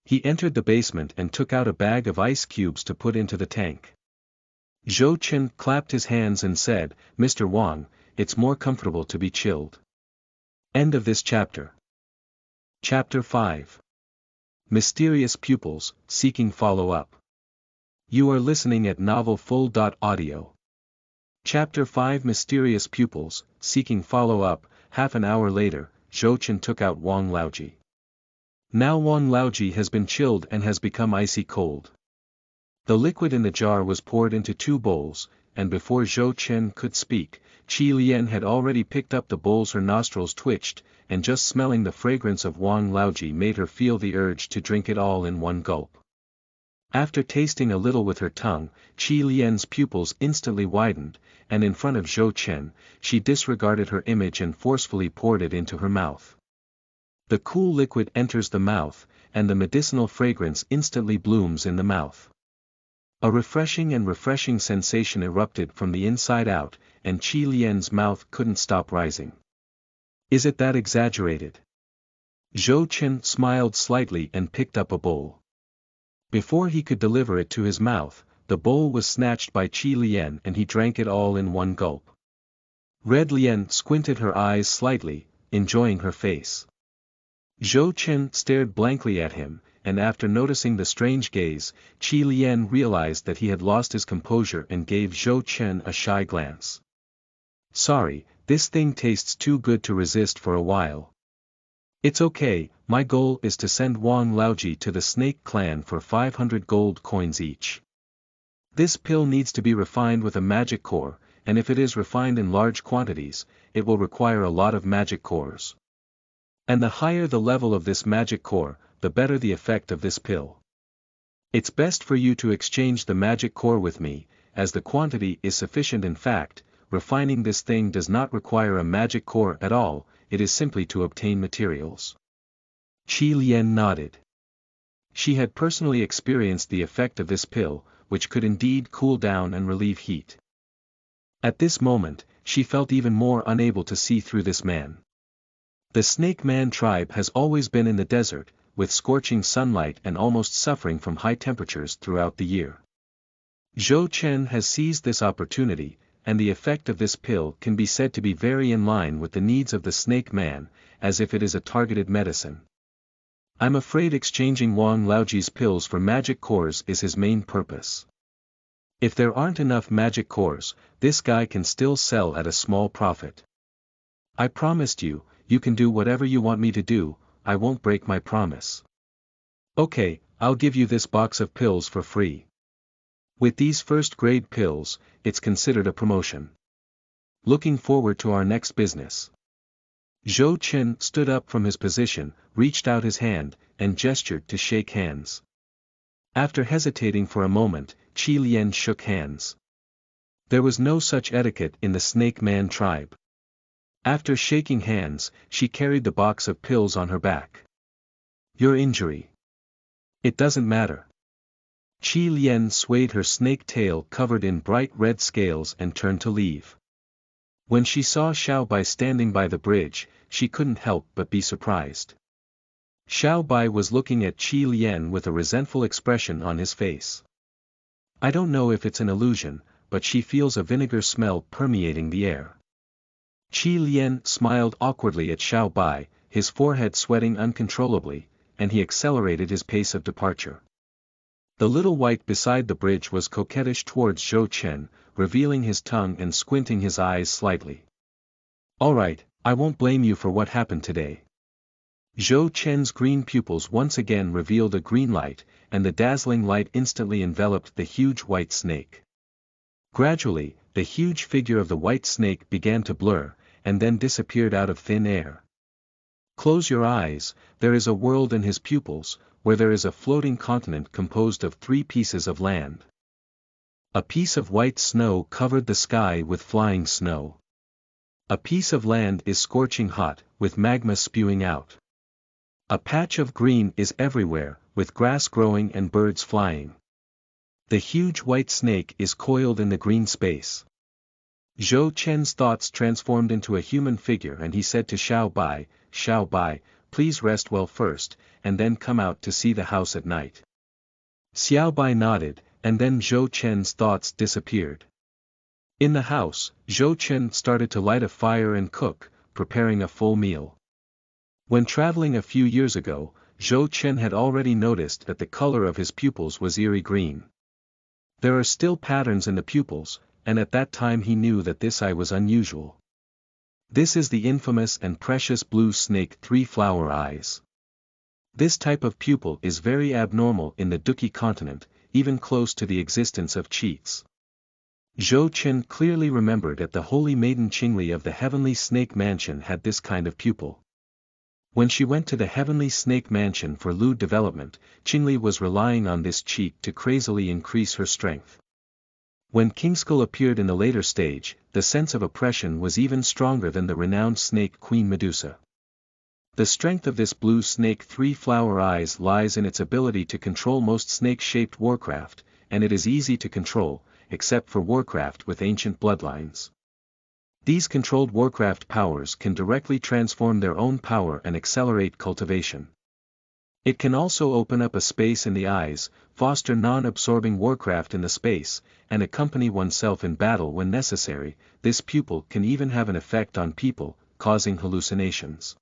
He entered the basement and took out a bag of ice cubes to put into the tank. Zhou Chen clapped his hands and said, "Mr. Wang, it's more comfortable to be chilled." End of this chapter. Chapter 5. Mysterious Pupils, Seeking Follow-Up. You are listening at novelfull.audio. Chapter 5 Mysterious Pupils, Seeking Follow-Up. Half an hour later, Zhou Chen took out Wang Laoji. Now Wang Laoji has been chilled and has become icy cold. The liquid in the jar was poured into 2 bowls, and before Zhou Chen could speak, Qi Lian had already picked up the bowls. Her nostrils twitched, and just smelling the fragrance of Wang Laoji made her feel the urge to drink it all in one gulp. After tasting a little with her tongue, Qi Lian's pupils instantly widened, and in front of Zhou Chen, she disregarded her image and forcefully poured it into her mouth. The cool liquid enters the mouth, and the medicinal fragrance instantly blooms in the mouth. A refreshing sensation erupted from the inside out, and Qi Lian's mouth couldn't stop rising. Is it that exaggerated? Zhou Chen smiled slightly and picked up a bowl. Before he could deliver it to his mouth, the bowl was snatched by Qi Lian and he drank it all in one gulp. Red Lian squinted her eyes slightly, enjoying her face. Zhou Chen stared blankly at him, and after noticing the strange gaze, Qi Lian realized that he had lost his composure and gave Zhou Chen a shy glance. Sorry, this thing tastes too good to resist for a while. It's okay, my goal is to send Wang Laoji to the Snake Clan for 500 gold coins each. This pill needs to be refined with a magic core, and if it is refined in large quantities, it will require a lot of magic cores. And the higher the level of this magic core, the better the effect of this pill. It's best for you to exchange the magic core with me, as the quantity is sufficient. In fact, refining this thing does not require a magic core at all, it is simply to obtain materials. Qi Lian nodded. She had personally experienced the effect of this pill, which could indeed cool down and relieve heat. At this moment, she felt even more unable to see through this man. The Snake Man tribe has always been in the desert, with scorching sunlight and almost suffering from high temperatures throughout the year. Zhou Chen has seized this opportunity, and the effect of this pill can be said to be very in line with the needs of the Snake Man, as if it is a targeted medicine. I'm afraid exchanging Wang Laoji's pills for magic cores is his main purpose. If there aren't enough magic cores, this guy can still sell at a small profit. I promised you, you can do whatever you want me to do, I won't break my promise. Okay, I'll give you this box of pills for free. With these first-grade pills, it's considered a promotion. Looking forward to our next business. Zhou Chen stood up from his position, reached out his hand, and gestured to shake hands. After hesitating for a moment, Qi Lian shook hands. There was no such etiquette in the Snake Man tribe. After shaking hands, she carried the box of pills on her back. Your injury. It doesn't matter. Qi Lian swayed her snake tail covered in bright red scales and turned to leave. When she saw Xiao Bai standing by the bridge, she couldn't help but be surprised. Xiao Bai was looking at Qi Lian with a resentful expression on his face. I don't know if it's an illusion, but she feels a vinegar smell permeating the air. Qi Lian smiled awkwardly at Xiao Bai, his forehead sweating uncontrollably, and he accelerated his pace of departure. The little white beside the bridge was coquettish towards Zhou Chen, revealing his tongue and squinting his eyes slightly. All right, I won't blame you for what happened today. Zhou Chen's green pupils once again revealed a green light, and the dazzling light instantly enveloped the huge white snake. Gradually, the huge figure of the white snake began to blur, and then disappeared out of thin air. Close your eyes, there is a world in his pupils, where there is a floating continent composed of 3 pieces of land. A piece of white snow covered the sky with flying snow. A piece of land is scorching hot, with magma spewing out. A patch of green is everywhere, with grass growing and birds flying. The huge white snake is coiled in the green space. Zhou Chen's thoughts transformed into a human figure and he said to Xiao Bai, please rest well first, and then come out to see the house at night. Xiao Bai nodded, and then Zhou Chen's thoughts disappeared. In the house, Zhou Chen started to light a fire and cook, preparing a full meal. When traveling a few years ago, Zhou Chen had already noticed that the color of his pupils was eerie green. There are still patterns in the pupils, and at that time he knew that this eye was unusual. This is the infamous and precious blue snake 3-flower eyes. This type of pupil is very abnormal in the Duqi continent, even close to the existence of cheats. Zhou Chen clearly remembered that the holy maiden Qingli of the heavenly snake mansion had this kind of pupil. When she went to the heavenly snake mansion for lewd development, Qingli was relying on this cheat to crazily increase her strength. When Kingskull appeared in the later stage, the sense of oppression was even stronger than the renowned snake Queen Medusa. The strength of this blue snake 3-flower eyes lies in its ability to control most snake-shaped warcraft, and it is easy to control, except for warcraft with ancient bloodlines. These controlled warcraft powers can directly transform their own power and accelerate cultivation. It can also open up a space in the eyes, foster non-absorbing warcraft in the space, and accompany oneself in battle when necessary. This pupil can even have an effect on people, causing hallucinations.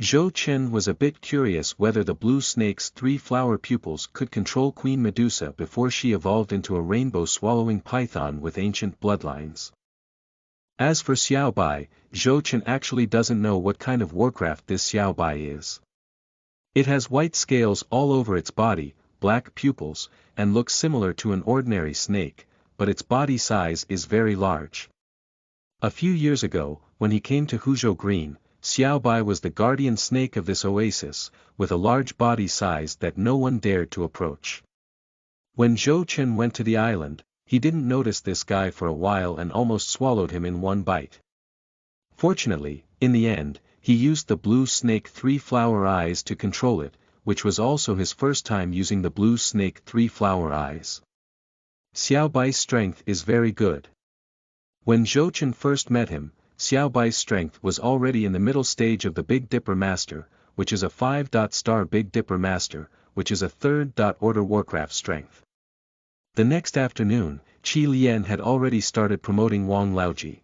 Zhou Chen was a bit curious whether the blue snake's 3-flower pupils could control Queen Medusa before she evolved into a rainbow-swallowing python with ancient bloodlines. As for Xiao Bai, Zhou Chen actually doesn't know what kind of warcraft this Xiao Bai is. It has white scales all over its body, black pupils, and looks similar to an ordinary snake, but its body size is very large. A few years ago, when he came to Huzhou Green, Xiao Bai was the guardian snake of this oasis, with a large body size that no one dared to approach. When Zhou Chen went to the island, he didn't notice this guy for a while and almost swallowed him in one bite. Fortunately, in the end, he used the blue snake 3-flower eyes to control it, which was also his first time using the blue snake 3-flower eyes. Xiao Bai's strength is very good. When Zhou Chen first met him, Xiao Bai's strength was already in the middle stage of the Big Dipper Master, which is a 5-star Big Dipper Master, which is a 3rd order Warcraft strength. The next afternoon, Qi Lian had already started promoting Wang Laoji.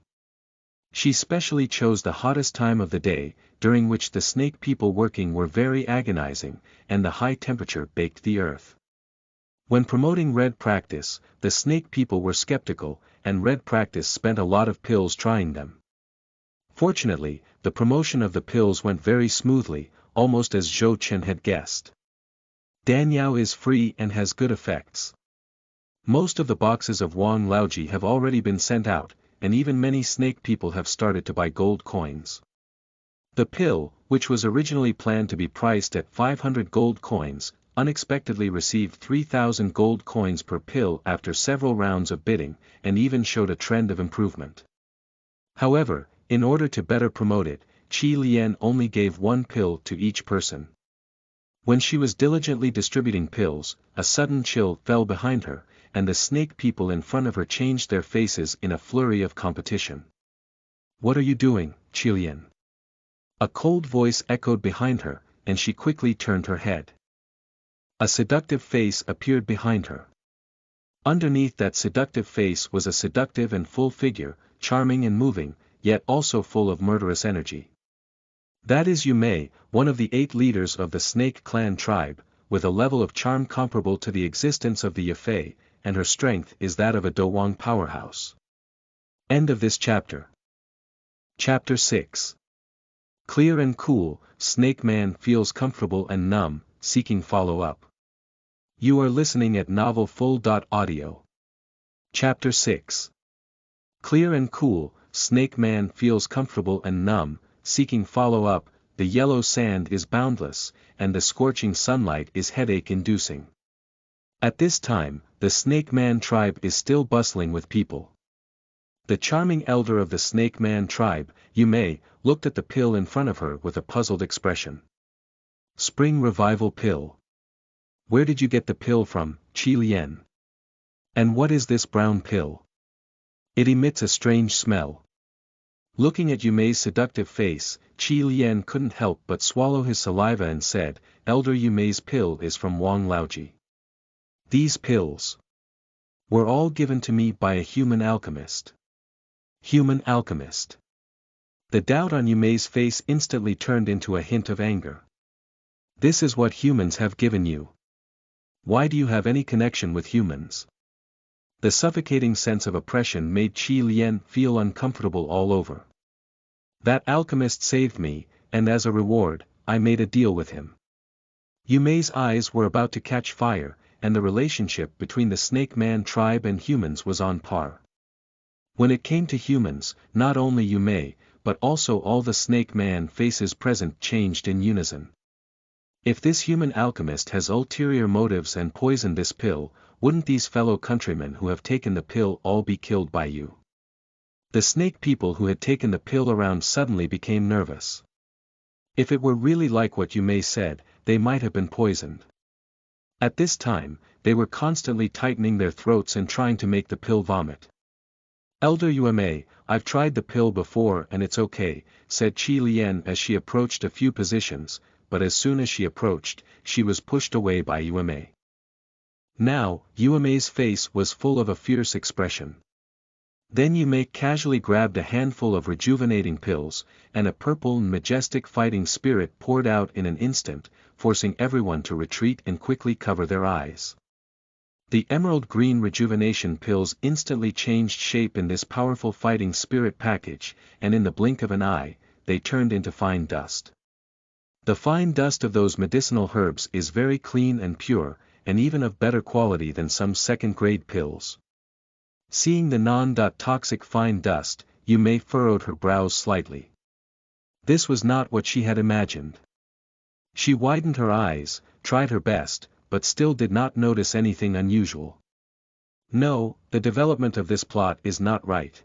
She specially chose the hottest time of the day, during which the snake people working were very agonizing, and the high temperature baked the earth. When promoting Red Practice, the snake people were skeptical, and Red Practice spent a lot of pills trying them. Fortunately, the promotion of the pills went very smoothly, almost as Zhou Chen had guessed. Danyao is free and has good effects. Most of the boxes of Wang Laoji have already been sent out, and even many snake people have started to buy gold coins. The pill, which was originally planned to be priced at 500 gold coins, unexpectedly received 3,000 gold coins per pill after several rounds of bidding, and even showed a trend of improvement. However, in order to better promote it, Qi Lian only gave 1 pill to each person. When she was diligently distributing pills, a sudden chill fell behind her, and the snake people in front of her changed their faces in a flurry of competition. What are you doing, Jian? A cold voice echoed behind her, and she quickly turned her head. A seductive face appeared behind her. Underneath that seductive face was a seductive and full figure, charming and moving, yet also full of murderous energy. That is Yume, one of the 8 leaders of the Snake Clan tribe, with a level of charm comparable to the existence of the Yafei, and her strength is that of a Dowang powerhouse. End of this chapter. Chapter 6. Clear and cool, Snake Man feels comfortable and numb, seeking follow-up. You are listening at novelfull.audio. Chapter 6. Clear and cool, Snake Man feels comfortable and numb, seeking follow-up. The yellow sand is boundless, and the scorching sunlight is headache-inducing. At this time, the Snake Man tribe is still bustling with people. The charming elder of the Snake Man tribe, Yume, looked at the pill in front of her with a puzzled expression. Spring Revival Pill. Where did you get the pill from, Jian? And what is this brown pill? It emits a strange smell. Looking at Yume's seductive face, Jian couldn't help but swallow his saliva and said, Elder Yume's pill is from Wang Laoji. These pills were all given to me by a human alchemist. Human alchemist. The doubt on Yume's face instantly turned into a hint of anger. This is what humans have given you. Why do you have any connection with humans? The suffocating sense of oppression made Jian feel uncomfortable all over. That alchemist saved me, and as a reward, I made a deal with him. Yume's eyes were about to catch fire, and the relationship between the Snake Man tribe and humans was on par. When it came to humans, not only Yume, but also all the Snake Man faces present changed in unison. If this human alchemist has ulterior motives and poisoned this pill, wouldn't these fellow countrymen who have taken the pill all be killed by you? The snake people who had taken the pill around suddenly became nervous. If it were really like what Yume said, they might have been poisoned. At this time, they were constantly tightening their throats and trying to make the pill vomit. Elder Yume, I've tried the pill before and it's okay, said Jian as she approached a few positions, but as soon as she approached, she was pushed away by Yume. Now, Yume's face was full of a fierce expression. Then Yume casually grabbed a handful of rejuvenating pills, and a purple and majestic fighting spirit poured out in an instant, forcing everyone to retreat and quickly cover their eyes. The emerald green rejuvenation pills instantly changed shape in this powerful fighting spirit package, and in the blink of an eye, they turned into fine dust. The fine dust of those medicinal herbs is very clean and pure, and even of better quality than some second-grade pills. Seeing the non-toxic fine dust, Yume furrowed her brows slightly. This was not what she had imagined. She widened her eyes, tried her best, but still did not notice anything unusual. No, the development of this plot is not right.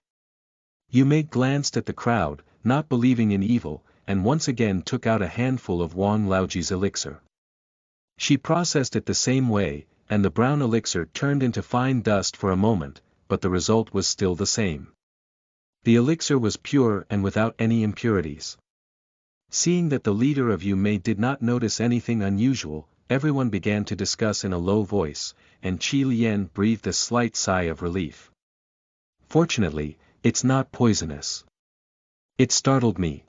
Yume glanced at the crowd, not believing in evil, and once again took out a handful of Wang Laoji's elixir. She processed it the same way, and the brown elixir turned into fine dust for a moment, but the result was still the same. The elixir was pure and without any impurities. Seeing that the leader of Yume did not notice anything unusual, everyone began to discuss in a low voice, and Jian breathed a slight sigh of relief. Fortunately, it's not poisonous. It startled me.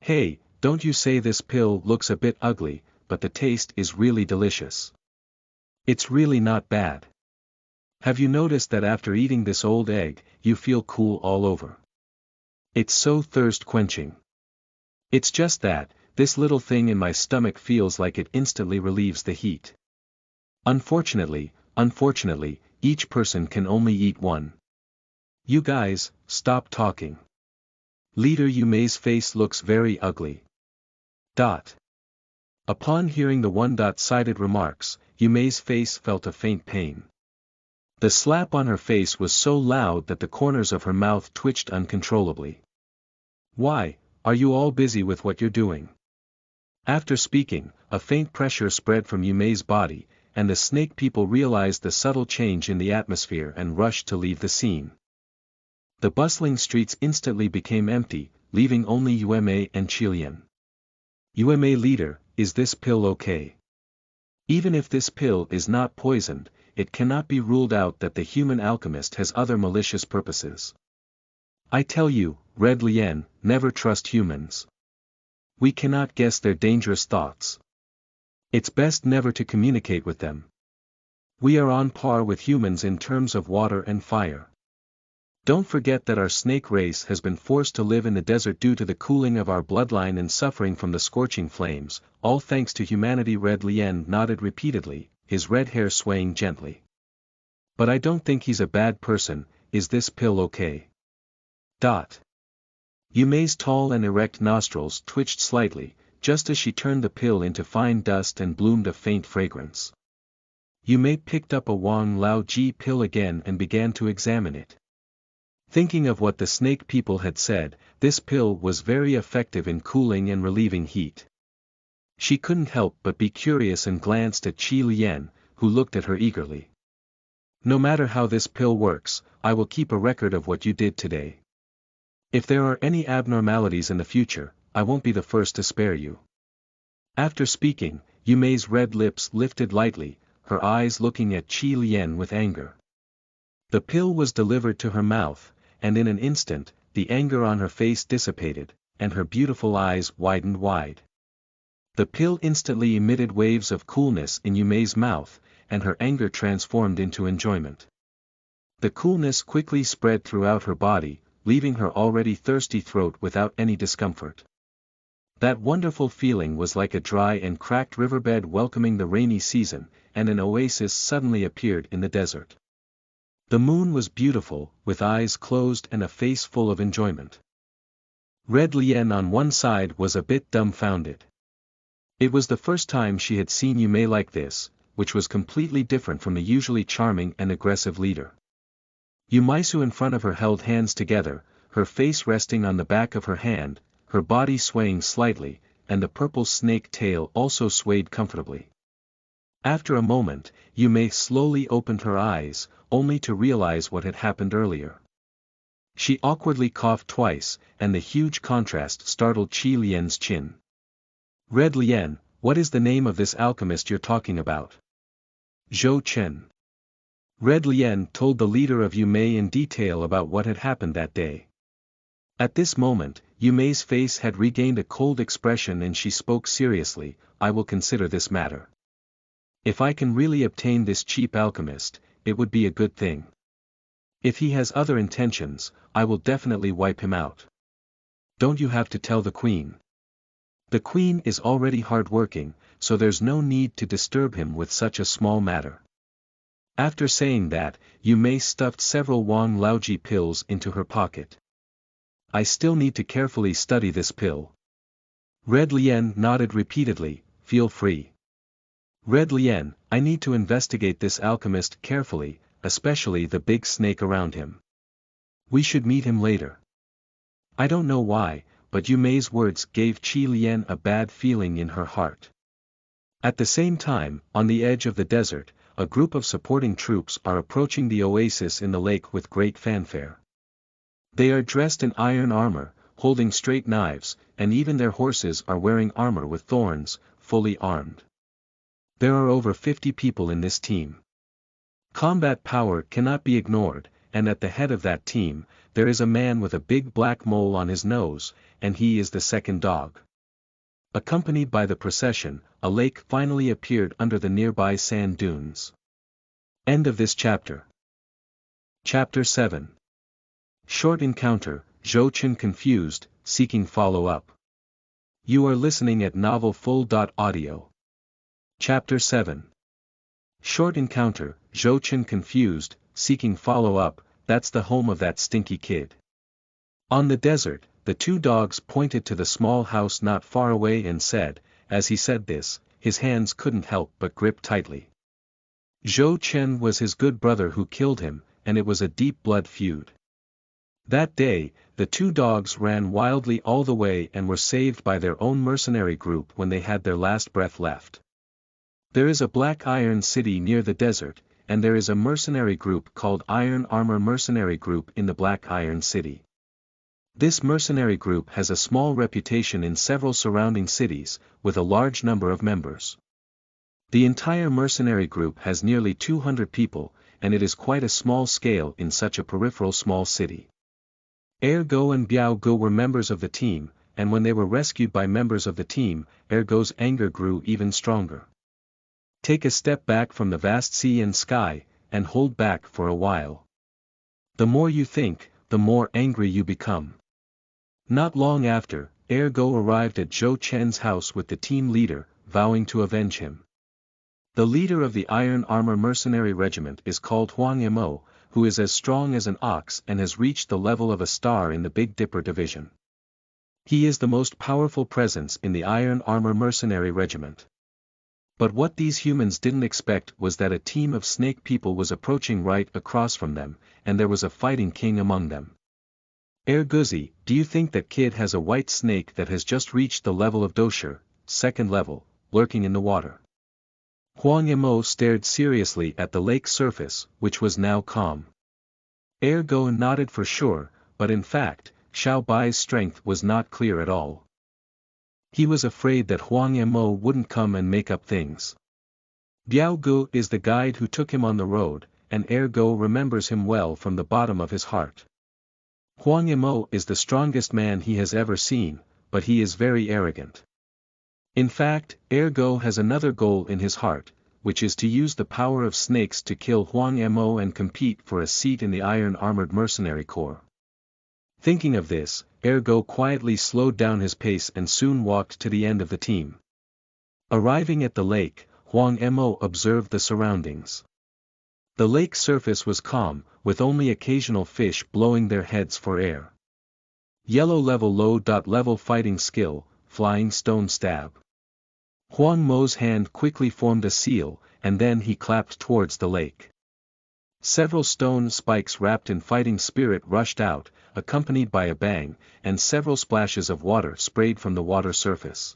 Hey, don't you say this pill looks a bit ugly, but the taste is really delicious. It's really not bad. Have you noticed that after eating this old egg, you feel cool all over? It's so thirst-quenching. It's just that, this little thing in my stomach feels like it instantly relieves the heat. Unfortunately, each person can only eat one. You guys, stop talking. Leader Yume's face looks very ugly. Upon hearing the one-sided remarks, Yume's face felt a faint pain. The slap on her face was so loud that the corners of her mouth twitched uncontrollably. Why, are you all busy with what you're doing? After speaking, a faint pressure spread from Yume's body, and the snake people realized the subtle change in the atmosphere and rushed to leave the scene. The bustling streets instantly became empty, leaving only Yumei and Qilian. Yumei leader, is this pill okay? Even if this pill is not poisoned, it cannot be ruled out that the human alchemist has other malicious purposes. I tell you, Red Lien, never trust humans. We cannot guess their dangerous thoughts. It's best never to communicate with them. We are on par with humans in terms of water and fire. Don't forget that our snake race has been forced to live in the desert due to the cooling of our bloodline and suffering from the scorching flames, all thanks to humanity. Red Lien nodded repeatedly, his red hair swaying gently. But I don't think he's a bad person. Is this pill okay? Yumei's tall and erect nostrils twitched slightly, just as she turned the pill into fine dust and bloomed a faint fragrance. Yumei picked up a Wang Lao Ji pill again and began to examine it. Thinking of what the snake people had said, this pill was very effective in cooling and relieving heat. She couldn't help but be curious and glanced at Qi Lian, who looked at her eagerly. No matter how this pill works, I will keep a record of what you did today. If there are any abnormalities in the future, I won't be the first to spare you. After speaking, Yumei's red lips lifted lightly, her eyes looking at Qi Lian with anger. The pill was delivered to her mouth, and in an instant, the anger on her face dissipated, and her beautiful eyes widened wide. The pill instantly emitted waves of coolness in Yumei's mouth, and her anger transformed into enjoyment. The coolness quickly spread throughout her body, leaving her already thirsty throat without any discomfort. That wonderful feeling was like a dry and cracked riverbed welcoming the rainy season, and an oasis suddenly appeared in the desert. The moon was beautiful, with eyes closed and a face full of enjoyment. Red Lien on one side was a bit dumbfounded. It was the first time she had seen Yumei like this, which was completely different from the usually charming and aggressive leader. Yumeisu in front of her held hands together, her face resting on the back of her hand, her body swaying slightly, and the purple snake tail also swayed comfortably. After a moment, Yumei slowly opened her eyes, only to realize what had happened earlier. She awkwardly coughed twice, and the huge contrast startled Qi Lian's chin. Red Lien, what is the name of this alchemist you're talking about? Zhou Chen. Red Lien told the leader of Yumei in detail about what had happened that day. At this moment, Yumei's face had regained a cold expression and she spoke seriously, I will consider this matter. If I can really obtain this cheap alchemist, it would be a good thing. If he has other intentions, I will definitely wipe him out. Don't you have to tell the queen? The queen is already hard-working, so there's no need to disturb him with such a small matter. After saying that, Yumei stuffed several Wang Laoji pills into her pocket. I still need to carefully study this pill. Red Lien nodded repeatedly, feel free. Red Lien, I need to investigate this alchemist carefully, especially the big snake around him. We should meet him later. I don't know why, but Yumei's words gave Qi Lian a bad feeling in her heart. At the same time, on the edge of the desert, a group of supporting troops are approaching the oasis in the lake with great fanfare. They are dressed in iron armor, holding straight knives, and even their horses are wearing armor with thorns, fully armed. There are over 50 people in this team. Combat power cannot be ignored, and at the head of that team, there is a man with a big black mole on his nose, and he is the second dog. Accompanied by the procession, a lake finally appeared under the nearby sand dunes. End of this chapter. Chapter 7. Short encounter, Zhou Chen confused, seeking follow-up. You are listening at novelfull.audio. Chapter 7. Short encounter, Zhou Chen confused, seeking follow-up, that's the home of that stinky kid. On the desert, the two dogs pointed to the small house not far away and said, as he said this, his hands couldn't help but grip tightly. Zhou Chen was his good brother who killed him, and it was a deep blood feud. That day, the two dogs ran wildly all the way and were saved by their own mercenary group when they had their last breath left. There is a black iron city near the desert, and there is a mercenary group called Iron Armor Mercenary Group in the Black Iron City. This mercenary group has a small reputation in several surrounding cities, with a large number of members. The entire mercenary group has nearly 200 people, and it is quite a small scale in such a peripheral small city. Ergo and Biao Gu were members of the team, and when they were rescued by members of the team, Ergo's anger grew even stronger. Take a step back from the vast sea and sky, and hold back for a while. The more you think, the more angry you become. Not long after, Ergo arrived at Zhou Chen's house with the team leader, vowing to avenge him. The leader of the Iron Armor Mercenary Regiment is called Huang Mo, who is as strong as an ox and has reached the level of a star in the Big Dipper division. He is the most powerful presence in the Iron Armor Mercenary Regiment. But what these humans didn't expect was that a team of snake people was approaching right across from them, and there was a fighting king among them. Erguzi, do you think that kid has a white snake that has just reached the level of Dosher, second level, lurking in the water? Huang Yimo stared seriously at the lake surface, which was now calm. Ergo nodded for sure, but in fact, Xiao Bai's strength was not clear at all. He was afraid that Huang Yimo wouldn't come and make up things. Biao Gu is the guide who took him on the road, and Ergo remembers him well from the bottom of his heart. Huang Yimo is the strongest man he has ever seen, but he is very arrogant. In fact, Ergo has another goal in his heart, which is to use the power of snakes to kill Huang Yimo and compete for a seat in the Iron Armored Mercenary Corps. Thinking of this, Ergo quietly slowed down his pace and soon walked to the end of the team. Arriving at the lake, Huang Mo observed the surroundings. The lake surface was calm, with only occasional fish blowing their heads for air. Yellow level low.level fighting skill, flying stone stab. Huang Mo's hand quickly formed a seal, and then he clapped towards the lake. Several stone spikes wrapped in fighting spirit rushed out, accompanied by a bang, and several splashes of water sprayed from the water surface.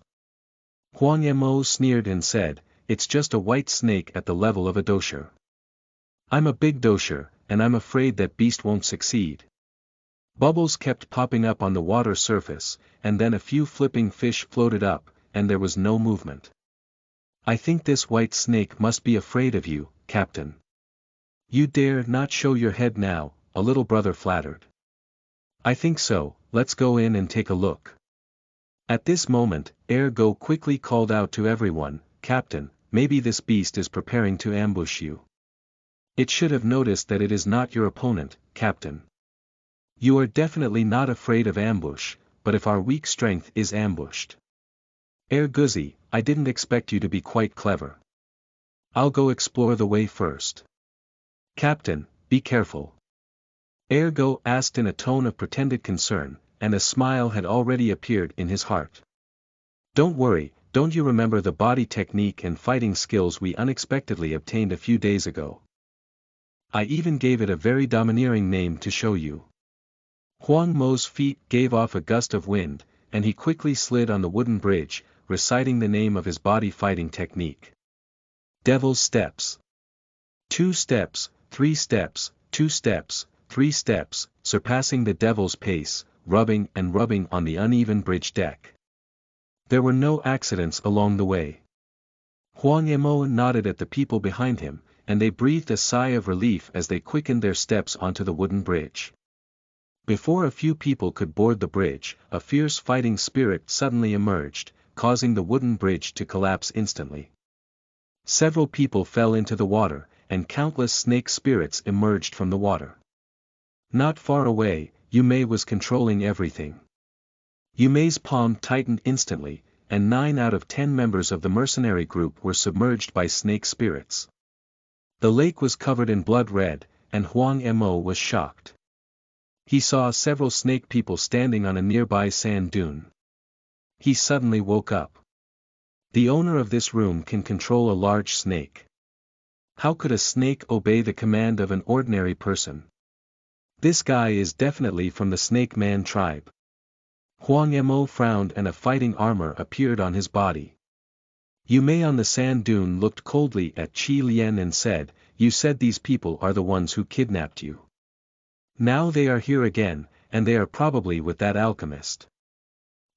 Huang Mo sneered and said, "It's just a white snake at the level of a dosher. I'm a big dosher, and I'm afraid that beast won't succeed." Bubbles kept popping up on the water surface, and then a few flipping fish floated up, and there was no movement. "I think this white snake must be afraid of you, Captain. You dare not show your head now," a little brother flattered. "I think so, let's go in and take a look." At this moment, Ergo quickly called out to everyone, "Captain, maybe this beast is preparing to ambush you. It should have noticed that it is not your opponent, Captain. You are definitely not afraid of ambush, but if our weak strength is ambushed. Erguzi, I didn't expect you to be quite clever. I'll go explore the way first." "Captain, be careful." Ergo asked in a tone of pretended concern, and a smile had already appeared in his heart. "Don't worry, don't you remember the body technique and fighting skills we unexpectedly obtained a few days ago? I even gave it a very domineering name to show you." Huang Mo's feet gave off a gust of wind, and he quickly slid on the wooden bridge, reciting the name of his body fighting technique. Devil's Steps. 2 steps, 3 steps, 2 steps, 3 steps, surpassing the devil's pace, rubbing and rubbing on the uneven bridge deck. There were no accidents along the way. Huang Mo nodded at the people behind him, and they breathed a sigh of relief as they quickened their steps onto the wooden bridge. Before a few people could board the bridge, a fierce fighting spirit suddenly emerged, causing the wooden bridge to collapse instantly. Several people fell into the water, and countless snake spirits emerged from the water. Not far away, Yumei was controlling everything. Yumei's palm tightened instantly, and 9 out of 10 members of the mercenary group were submerged by snake spirits. The lake was covered in blood red, and Huang Mo was shocked. He saw several snake people standing on a nearby sand dune. He suddenly woke up. The owner of this room can control a large snake. How could a snake obey the command of an ordinary person? This guy is definitely from the Snake Man tribe. Huang Mo frowned and a fighting armor appeared on his body. Yumei on the sand dune looked coldly at Qi Lian and said, you said these people are the ones who kidnapped you. Now they are here again, and they are probably with that alchemist.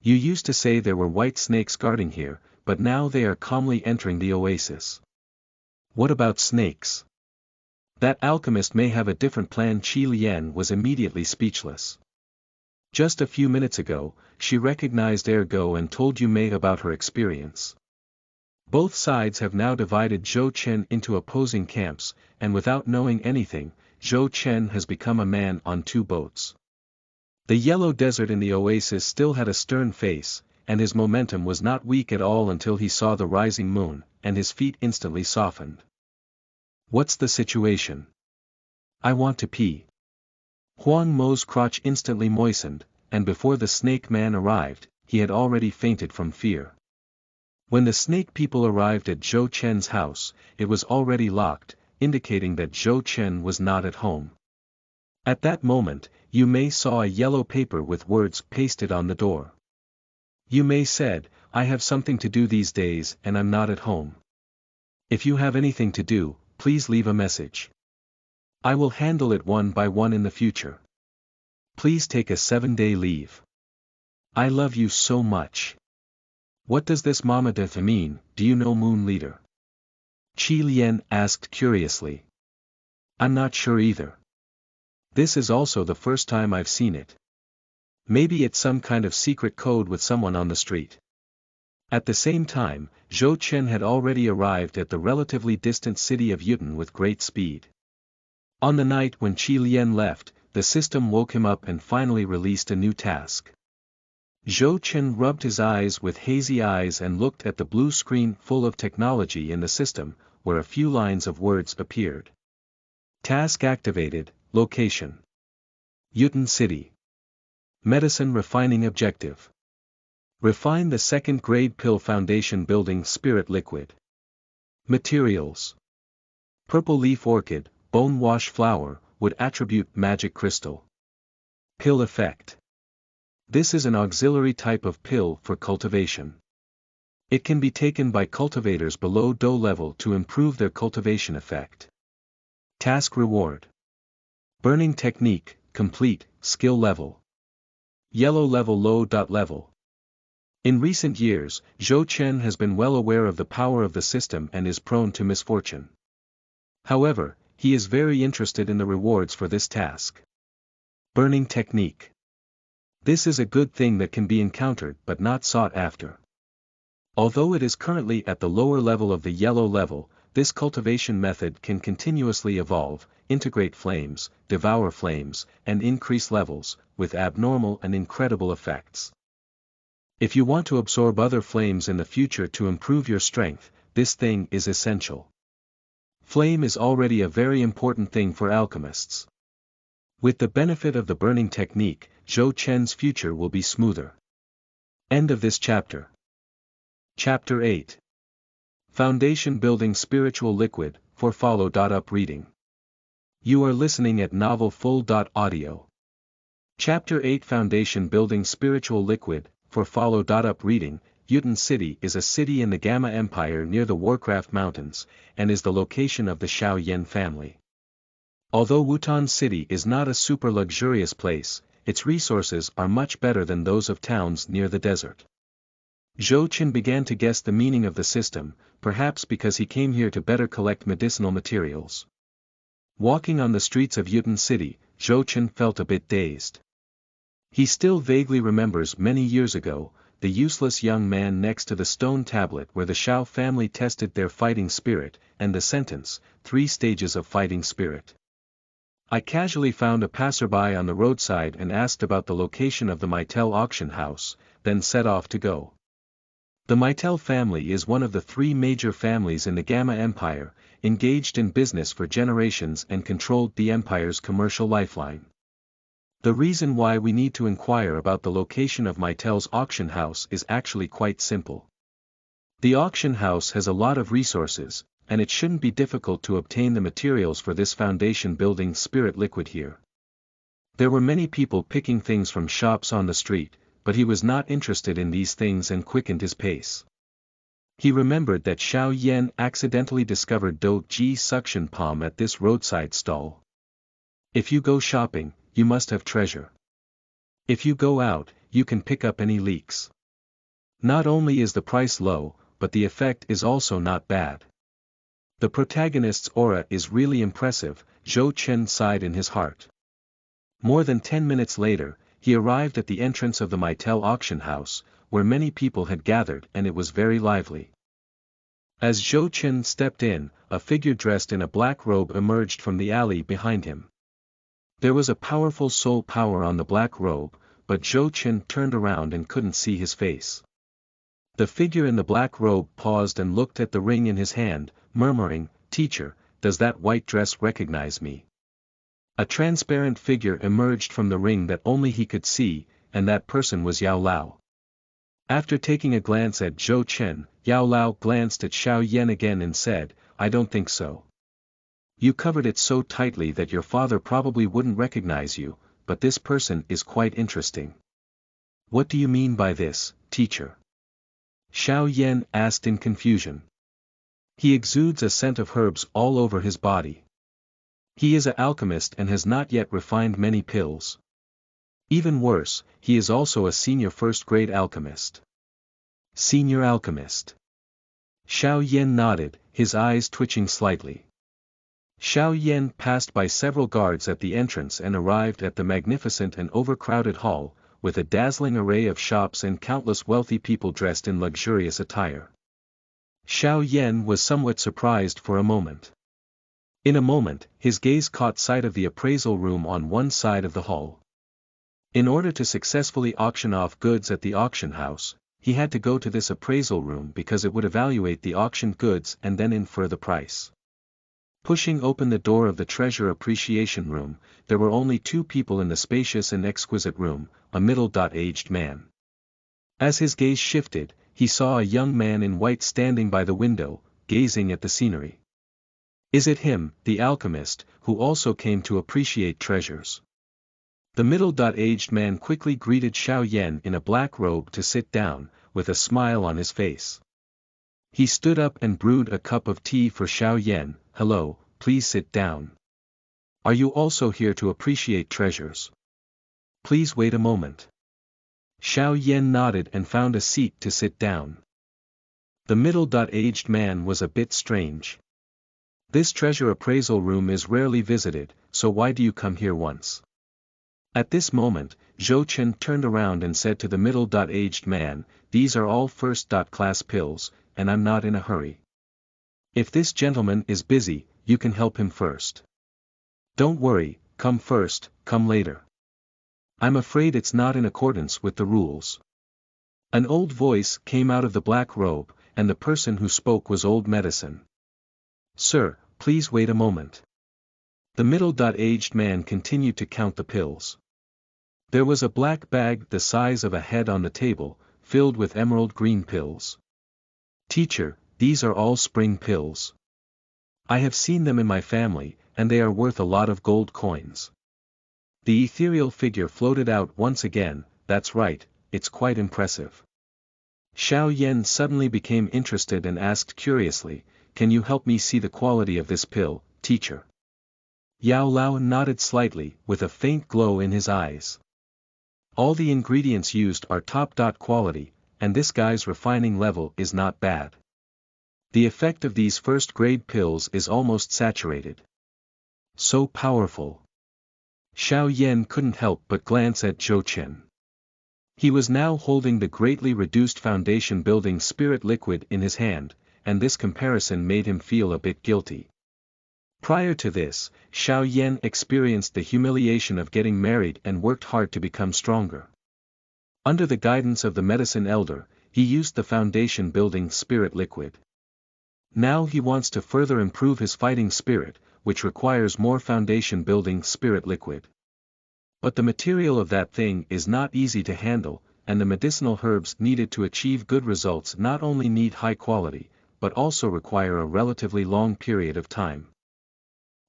You used to say there were white snakes guarding here, but now they are calmly entering the oasis. What about snakes? That alchemist may have a different plan. Qi Lian was immediately speechless. Just a few minutes ago, she recognized Ergo and told Yu Mei about her experience. Both sides have now divided Zhou Chen into opposing camps, and without knowing anything, Zhou Chen has become a man on two boats. The yellow desert in the oasis still had a stern face, and his momentum was not weak at all until he saw the rising moon, and his feet instantly softened. What's the situation? I want to pee. Huang Mo's crotch instantly moistened, and before the snake man arrived, he had already fainted from fear. When the snake people arrived at Zhou Chen's house, it was already locked, indicating that Zhou Chen was not at home. At that moment, Yu Mei saw a yellow paper with words pasted on the door. Yu Mei said, I have something to do these days and I'm not at home. If you have anything to do, please leave a message. I will handle it one by one in the future. Please take a 7-day leave. I love you so much. What does this Mama Death mean? Do you know Moon Leader? Qi Lian asked curiously. I'm not sure either. This is also the first time I've seen it. Maybe it's some kind of secret code with someone on the street. At the same time, Zhou Chen had already arrived at the relatively distant city of Yutun with great speed. On the night when Qi Lian left, the system woke him up and finally released a new task. Zhou Chen rubbed his eyes with hazy eyes and looked at the blue screen full of technology in the system, where a few lines of words appeared. Task activated, location. Yutun City. Medicine refining objective. Refine the second-grade pill foundation building spirit liquid. Materials. Purple leaf orchid, bone wash flower, wood attribute magic crystal. Pill effect. This is an auxiliary type of pill for cultivation. It can be taken by cultivators below Dou level to improve their cultivation effect. Task reward. Burning technique, complete, skill level. Yellow level low. Level. In recent years, Zhou Chen has been well aware of the power of the system and is prone to misfortune. However, he is very interested in the rewards for this task. Burning technique. This is a good thing that can be encountered but not sought after. Although it is currently at the lower level of the yellow level, this cultivation method can continuously evolve, integrate flames, devour flames, and increase levels, with abnormal and incredible effects. If you want to absorb other flames in the future to improve your strength, this thing is essential. Flame is already a very important thing for alchemists. With the benefit of the burning technique, Zhou Chen's future will be smoother. End of this chapter. Chapter 8. Foundation Building Spiritual Liquid, for follow. Up reading. You are listening at Novel Full. Audio. Chapter 8 Foundation Building Spiritual Liquid, for follow. Up reading. Yutun City is a city in the Gamma Empire near the Warcraft Mountains, and is the location of the Xiao Yan family. Although Wutan City is not a super luxurious place, its resources are much better than those of towns near the desert. Zhou Chen began to guess the meaning of the system, perhaps because he came here to better collect medicinal materials. Walking on the streets of Yutun City, Zhou Chen felt a bit dazed. He still vaguely remembers many years ago, the useless young man next to the stone tablet where the Xiao family tested their fighting spirit, and the sentence, 3 stages of fighting spirit. I casually found a passerby on the roadside and asked about the location of the Meitel auction house, then set off to go. The Meitel family is one of the 3 major families in the Gamma Empire, engaged in business for generations and controlled the empire's commercial lifeline. The reason why we need to inquire about the location of Meitel's auction house is actually quite simple. The auction house has a lot of resources, and it shouldn't be difficult to obtain the materials for this foundation building spirit liquid here. There were many people picking things from shops on the street, but he was not interested in these things and quickened his pace. He remembered that Xiao Yan accidentally discovered Dou Ji's suction palm at this roadside stall. If you go shopping, you must have treasure. If you go out, you can pick up any leaks. Not only is the price low, but the effect is also not bad. The protagonist's aura is really impressive, Zhou Chen sighed in his heart. More than 10 minutes later, he arrived at the entrance of the Meitel auction house, where many people had gathered and it was very lively. As Zhou Chen stepped in, a figure dressed in a black robe emerged from the alley behind him. There was a powerful soul power on the black robe, but Zhou Chen turned around and couldn't see his face. The figure in the black robe paused and looked at the ring in his hand, murmuring, "Teacher, does that white dress recognize me?" A transparent figure emerged from the ring that only he could see, and that person was Yao Lao. After taking a glance at Zhou Chen, Yao Lao glanced at Xiao Yan again and said, "I don't think so. You covered it so tightly that your father probably wouldn't recognize you, but this person is quite interesting." "What do you mean by this, teacher?" Xiao Yan asked in confusion. "He exudes a scent of herbs all over his body. He is an alchemist and has not yet refined many pills. Even worse, he is also a senior first-grade alchemist." "Senior alchemist?" Xiao Yan nodded, his eyes twitching slightly. Xiao Yan passed by several guards at the entrance and arrived at the magnificent and overcrowded hall, with a dazzling array of shops and countless wealthy people dressed in luxurious attire. Xiao Yan was somewhat surprised for a moment. In a moment, his gaze caught sight of the appraisal room on one side of the hall. In order to successfully auction off goods at the auction house, he had to go to this appraisal room because it would evaluate the auctioned goods and then infer the price. Pushing open the door of the treasure appreciation room, there were only two people in the spacious and exquisite room, a middle-aged man. As his gaze shifted, he saw a young man in white standing by the window, gazing at the scenery. Is it him, the alchemist, who also came to appreciate treasures? The middle-aged man quickly greeted Xiao Yan in a black robe to sit down, with a smile on his face. He stood up and brewed a cup of tea for Xiao Yan. "Hello, please sit down. Are you also here to appreciate treasures? Please wait a moment." Xiao Yan nodded and found a seat to sit down. The middle-aged man was a bit strange. "This treasure appraisal room is rarely visited, so why do you come here once?" At this moment, Zhou Chen turned around and said to the middle-aged man, "These are all first-class pills, and I'm not in a hurry. If this gentleman is busy, you can help him first. Don't worry, come first, come later. I'm afraid it's not in accordance with the rules." An old voice came out of the black robe, and the person who spoke was Old Medicine. "Sir, please wait a moment." The middle-aged man continued to count the pills. There was a black bag the size of a head on the table, filled with emerald green pills. "Teacher, these are all spring pills. I have seen them in my family, and they are worth a lot of gold coins." The ethereal figure floated out once again, "That's right, it's quite impressive." Xiao Yan suddenly became interested and asked curiously, "Can you help me see the quality of this pill, teacher?" Yao Lao nodded slightly, with a faint glow in his eyes. "All the ingredients used are top quality, and this guy's refining level is not bad. The effect of these first-grade pills is almost saturated. So powerful." Xiao Yan couldn't help but glance at Zhou Chen. He was now holding the greatly reduced foundation-building spirit liquid in his hand, and this comparison made him feel a bit guilty. Prior to this, Xiao Yan experienced the humiliation of getting married and worked hard to become stronger. Under the guidance of the medicine elder, he used the foundation-building spirit liquid. Now he wants to further improve his fighting spirit, which requires more foundation-building spirit liquid. But the material of that thing is not easy to handle, and the medicinal herbs needed to achieve good results not only need high quality, but also require a relatively long period of time.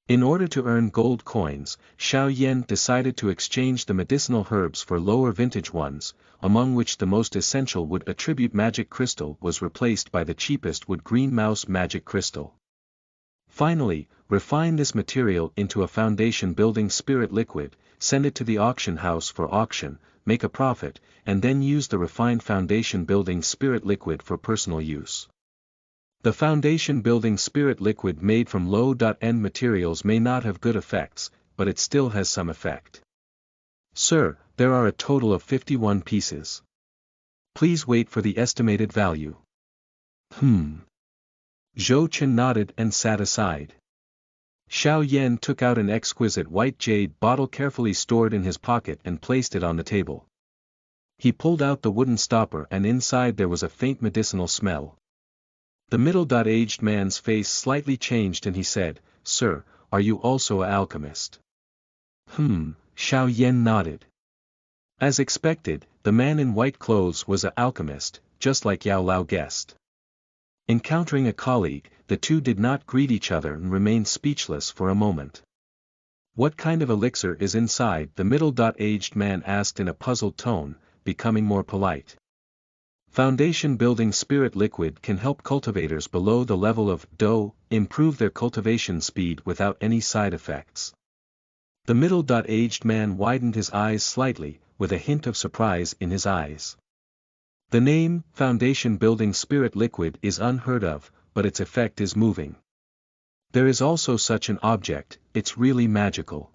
In order to earn gold coins, Xiao Yan decided to exchange the medicinal herbs for lower vintage ones, among which the most essential wood attribute magic crystal was replaced by the cheapest wood green mouse magic crystal. Finally, refine this material into a foundation building spirit liquid, send it to the auction house for auction, make a profit, and then use the refined foundation building spirit liquid for personal use. The foundation building spirit liquid made from low-end materials may not have good effects, but it still has some effect. Sir, there are a total of 51 pieces. Please wait for the estimated value. Zhou Chen nodded and sat aside. Xiao Yan took out an exquisite white jade bottle carefully stored in his pocket and placed it on the table. He pulled out the wooden stopper and inside there was a faint medicinal smell. The middle-aged man's face slightly changed and he said, "Sir, are you also an alchemist?" Xiao Yan nodded. As expected, the man in white clothes was an alchemist, just like Yao Lao guessed. Encountering a colleague, the two did not greet each other and remained speechless for a moment. "What kind of elixir is inside?" the middle-aged man asked in a puzzled tone, becoming more polite. Foundation building spirit liquid can help cultivators below the level of dough improve their cultivation speed without any side effects. The middle-aged man widened his eyes slightly, with a hint of surprise in his eyes. The name, foundation building spirit liquid, is unheard of, but its effect is moving. There is also such an object, it's really magical.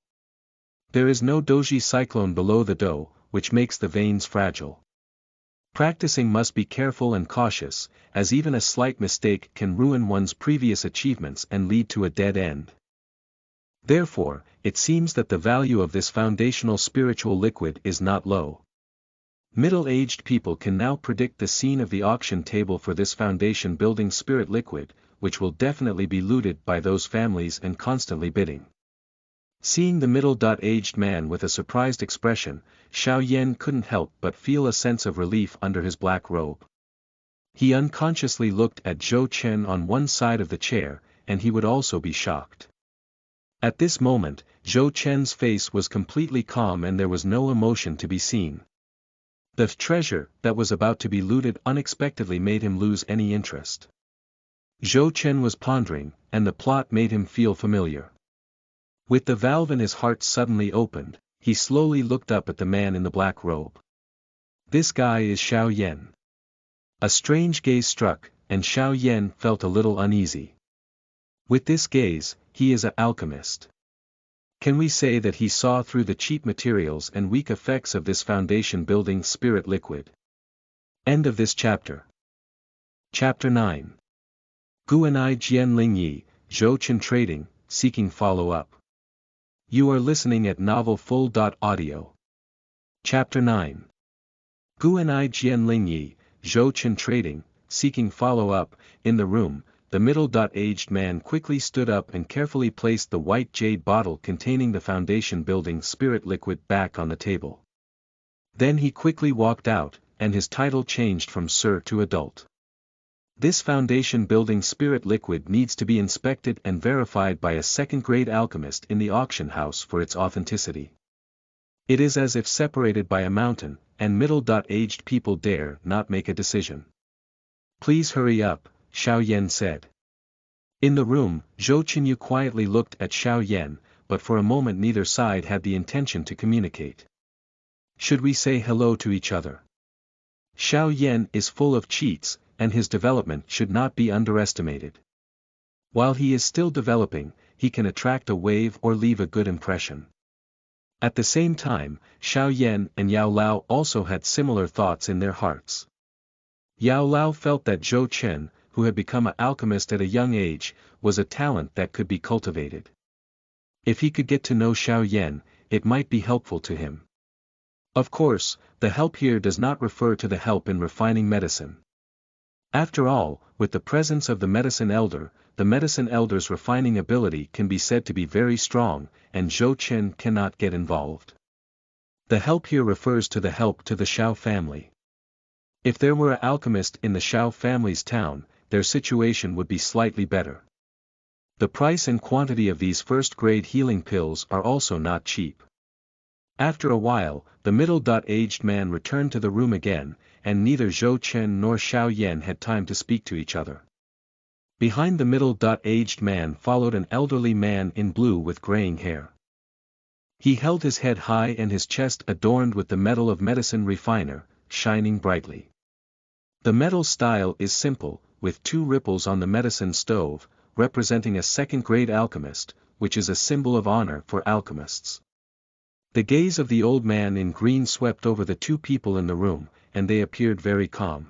There is no doji cyclone below the dough, which makes the veins fragile. Practicing must be careful and cautious, as even a slight mistake can ruin one's previous achievements and lead to a dead end. Therefore, it seems that the value of this foundational spiritual liquid is not low. Middle-aged people can now predict the scene of the auction table for this foundation building spirit liquid, which will definitely be looted by those families and constantly bidding. Seeing the middle-aged man with a surprised expression, Xiao Yan couldn't help but feel a sense of relief under his black robe. He unconsciously looked at Zhou Chen on one side of the chair, and he would also be shocked. At this moment, Zhou Chen's face was completely calm and there was no emotion to be seen. The treasure that was about to be looted unexpectedly made him lose any interest. Zhou Chen was pondering, and the plot made him feel familiar. With the valve in his heart suddenly opened, he slowly looked up at the man in the black robe. This guy is Xiao Yan. A strange gaze struck, and Xiao Yan felt a little uneasy. With this gaze, he is an alchemist. Can we say that he saw through the cheap materials and weak effects of this foundation building spirit liquid? End of this chapter. Chapter 9. Guanai Jian Ling Yi, Zhou Chen Trading, Seeking Follow-up. You are listening at novelfull.audio. Chapter 9. Guanai Jian Ling Yi, Zhou Chen Trading, Seeking Follow-up. In the room, the middle-aged man quickly stood up and carefully placed the white jade bottle containing the foundation building spirit liquid back on the table. Then he quickly walked out, and his title changed from Sir to Adult. This foundation building spirit liquid needs to be inspected and verified by a second-grade alchemist in the auction house for its authenticity. It is as if separated by a mountain, and middle-aged people dare not make a decision. Please hurry up, Xiao Yan said. In the room, Zhou Qinyu quietly looked at Xiao Yan, but for a moment neither side had the intention to communicate. Should we say hello to each other? Xiao Yan is full of cheats, and his development should not be underestimated. While he is still developing, he can attract a wave or leave a good impression. At the same time, Xiao Yan and Yao Lao also had similar thoughts in their hearts. Yao Lao felt that Zhou Chen, who had become an alchemist at a young age, was a talent that could be cultivated. If he could get to know Xiao Yan, it might be helpful to him. Of course, the help here does not refer to the help in refining medicine. After all, with the presence of the medicine elder, the medicine elder's refining ability can be said to be very strong, and Zhou Chen cannot get involved. The help here refers to the help to the Xiao family. If there were an alchemist in the Xiao family's town, their situation would be slightly better. The price and quantity of these first-grade healing pills are also not cheap. After a while, the middle-aged man returned to the room again, and neither Zhou Chen nor Xiao Yan had time to speak to each other. Behind the middle-aged man followed an elderly man in blue with graying hair. He held his head high and his chest adorned with the metal of medicine refiner, shining brightly. The metal style is simple, with 2 ripples on the medicine stove, representing a second-grade alchemist, which is a symbol of honor for alchemists. The gaze of the old man in green swept over the 2 people in the room, and they appeared very calm.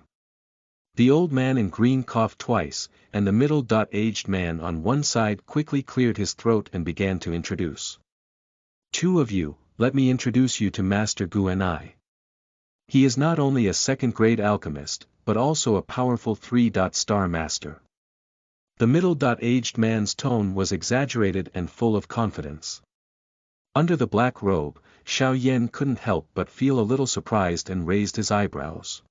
The old man in green coughed twice, and the middle-aged man on one side quickly cleared his throat and began to introduce. 2 of you, let me introduce you to Master Guanai. He is not only a second-grade alchemist, but also a powerful 3-star master. The middle-aged man's tone was exaggerated and full of confidence. Under the black robe, Xiao Yan couldn't help but feel a little surprised and raised his eyebrows.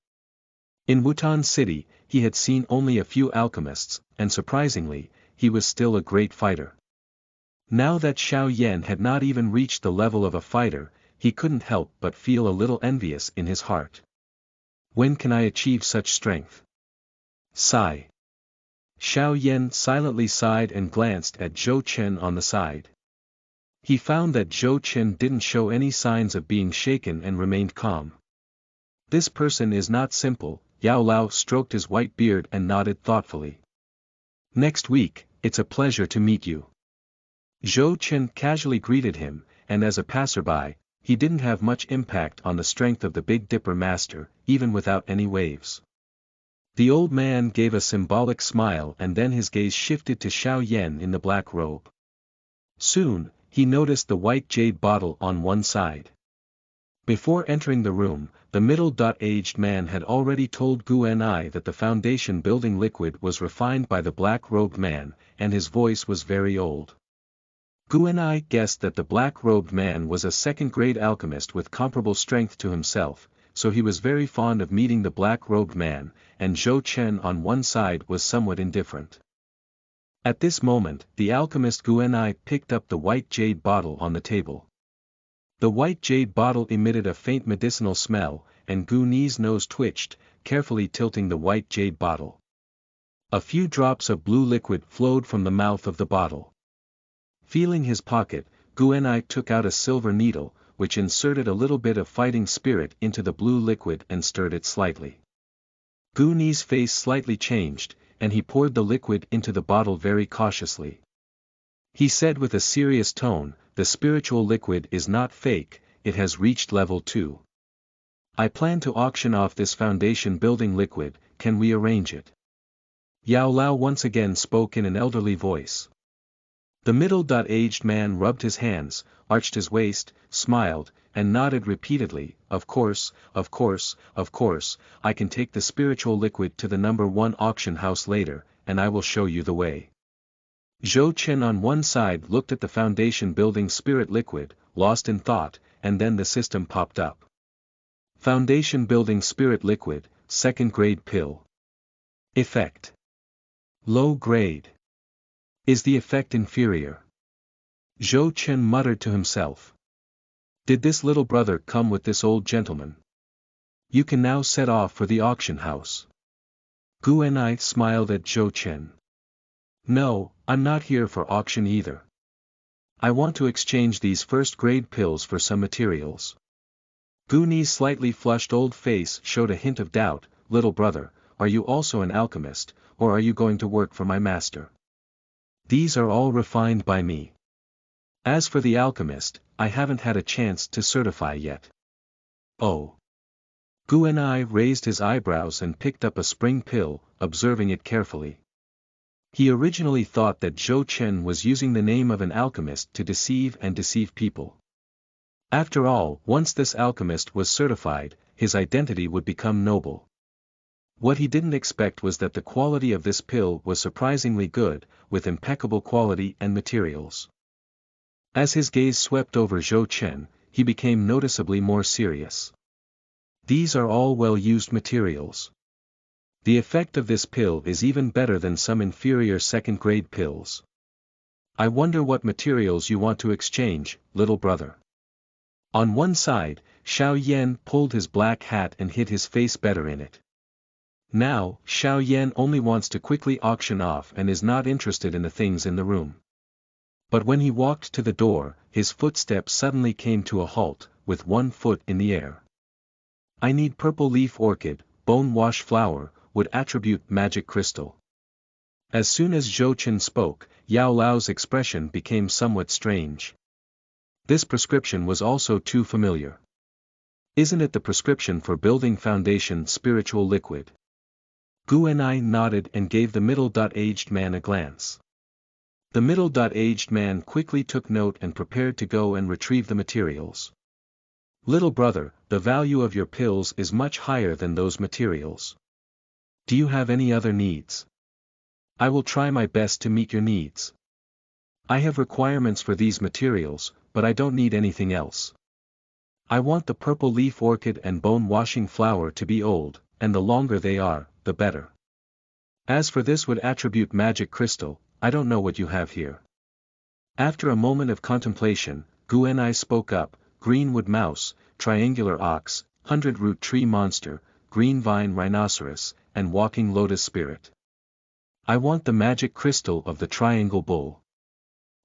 In Wutan City, he had seen only a few alchemists, and surprisingly, he was still a great fighter. Now that Xiao Yan had not even reached the level of a fighter, he couldn't help but feel a little envious in his heart. When can I achieve such strength? Sigh. Xiao Yan silently sighed and glanced at Zhou Chen on the side. He found that Zhou Chen didn't show any signs of being shaken and remained calm. This person is not simple. Yao Lao stroked his white beard and nodded thoughtfully. Next week, it's a pleasure to meet you. Zhou Chen casually greeted him, and as a passerby, he didn't have much impact on the strength of the Big Dipper master, even without any waves. The old man gave a symbolic smile and then his gaze shifted to Xiao Yan in the black robe. Soon, he noticed the white jade bottle on one side. Before entering the room, the middle-aged man had already told Guanai that the foundation building liquid was refined by the black-robed man, and his voice was very old. Guanai guessed that the black-robed man was a second-grade alchemist with comparable strength to himself, so he was very fond of meeting the black-robed man, and Zhou Chen on one side was somewhat indifferent. At this moment, the alchemist Guanai picked up the white jade bottle on the table. The white jade bottle emitted a faint medicinal smell, and Guanai's nose twitched, carefully tilting the white jade bottle. A few drops of blue liquid flowed from the mouth of the bottle. Feeling his pocket, Guanai took out a silver needle, which inserted a little bit of fighting spirit into the blue liquid and stirred it slightly. Guanai's face slightly changed, and he poured the liquid into the bottle very cautiously. He said with a serious tone, "The spiritual liquid is not fake, it has reached level 2. I plan to auction off this foundation building liquid, can we arrange it?" Yao Lao once again spoke in an elderly voice. The middle-aged man rubbed his hands, arched his waist, smiled, and nodded repeatedly, of course, I can take the spiritual liquid to the number 1 auction house later, and I will show you the way. Zhou Chen on one side looked at the foundation building spirit liquid, lost in thought, and then the system popped up. Foundation building spirit liquid, second grade pill. Effect. Low grade. Is the effect inferior? Zhou Chen muttered to himself. Did this little brother come with this old gentleman? You can now set off for the auction house. Guanai smiled at Zhou Chen. No, I'm not here for auction either. I want to exchange these first-grade pills for some materials. Guanai's slightly flushed old face showed a hint of doubt. Little brother, are you also an alchemist, or are you going to work for my master? These are all refined by me. As for the alchemist, I haven't had a chance to certify yet. Oh. Guanai raised his eyebrows and picked up a spring pill, observing it carefully. He originally thought that Zhou Chen was using the name of an alchemist to deceive people. After all, once this alchemist was certified, his identity would become noble. What he didn't expect was that the quality of this pill was surprisingly good, with impeccable quality and materials. As his gaze swept over Zhou Chen, he became noticeably more serious. These are all well-used materials. The effect of this pill is even better than some inferior second-grade pills. I wonder what materials you want to exchange, little brother. On one side, Xiao Yan pulled his black hat and hid his face better in it. Now, Xiao Yan only wants to quickly auction off and is not interested in the things in the room. But when he walked to the door, his footsteps suddenly came to a halt, with one foot in the air. I need purple leaf orchid, bone wash flower, wood attribute magic crystal. As soon as Zhou Chen spoke, Yao Lao's expression became somewhat strange. This prescription was also too familiar. Isn't it the prescription for building foundation spiritual liquid? Gu and I nodded and gave the middle-aged man a glance. The middle-aged man quickly took note and prepared to go and retrieve the materials. Little brother, the value of your pills is much higher than those materials. Do you have any other needs? I will try my best to meet your needs. I have requirements for these materials, but I don't need anything else. I want the purple leaf orchid and bone washing flower to be old, and the longer they are, the better. As for this wood attribute magic crystal, I don't know what you have here. After a moment of contemplation, Gu and I spoke up, greenwood mouse, triangular ox, 100-root tree monster, green vine rhinoceros, and walking lotus spirit. I want the magic crystal of the triangle bull.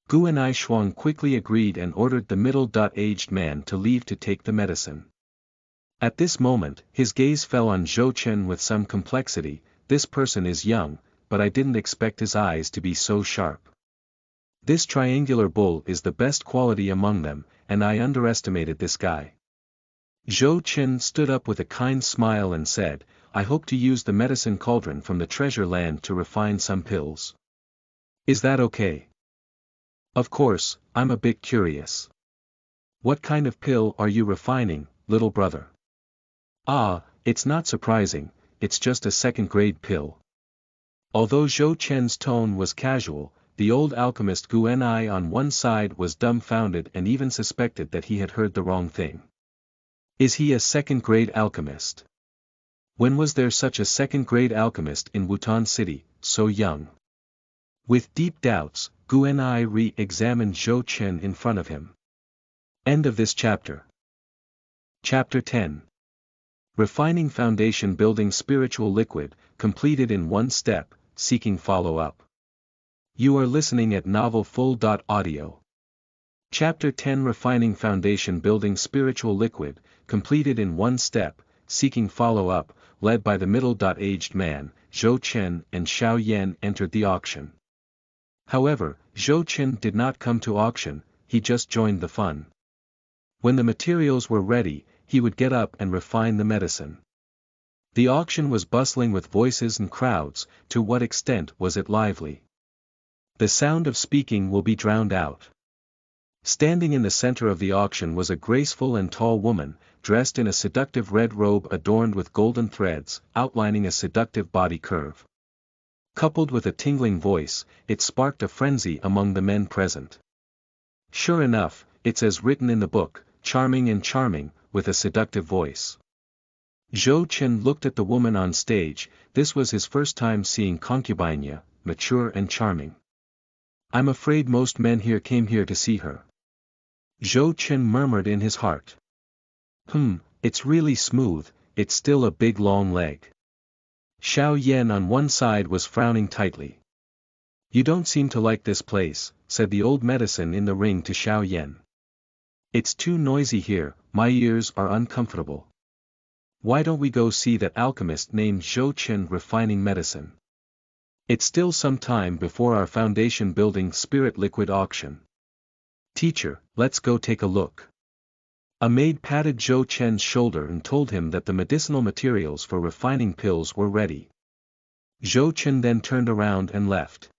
Gu and I Shuang quickly agreed and ordered the middle-aged man to leave to take the medicine. At this moment, his gaze fell on Zhou Chen with some complexity. This person is young, but I didn't expect his eyes to be so sharp. This triangular bull is the best quality among them, and I underestimated this guy. Zhou Chen stood up with a kind smile and said, I hope to use the medicine cauldron from the treasure land to refine some pills. Is that okay? Of course, I'm a bit curious. What kind of pill are you refining, little brother? Ah, it's not surprising, it's just a second-grade pill. Although Zhou Chen's tone was casual, the old alchemist Gu Enai on one side was dumbfounded and even suspected that he had heard the wrong thing. Is he a second-grade alchemist? When was there such a second-grade alchemist in Wutan City, so young? With deep doubts, Gu Enai re-examined Zhou Chen in front of him. End of this chapter. Chapter 10. Refining Foundation Building Spiritual Liquid, completed in one step, seeking follow-up. You are listening at novelfull.audio. Chapter 10 Refining Foundation Building Spiritual Liquid, completed in one step, seeking follow-up, led by the middle-aged man, Zhou Chen and Xiao Yan entered the auction. However, Zhou Chen did not come to auction, he just joined the fun. When the materials were ready, he would get up and refine the medicine. The auction was bustling with voices and crowds. To what extent was it lively? The sound of speaking will be drowned out. Standing in the center of the auction was a graceful and tall woman, dressed in a seductive red robe adorned with golden threads, outlining a seductive body curve. Coupled with a tingling voice, it sparked a frenzy among the men present. Sure enough, it's as written in the book, charming and charming, with a seductive voice. Zhou Chen looked at the woman on stage. This was his first time seeing concubine, mature and charming. I'm afraid most men here came here to see her. Zhou Chen murmured in his heart. It's really smooth, it's still a big long leg. Xiao Yan on one side was frowning tightly. You don't seem to like this place, said the old medicine in the ring to Xiao Yan. It's too noisy here, my ears are uncomfortable. Why don't we go see that alchemist named Zhou Chen refining medicine? It's still some time before our foundation building spirit liquid auction. Teacher, let's go take a look. A maid patted Zhou Chen's shoulder and told him that the medicinal materials for refining pills were ready. Zhou Chen then turned around and left.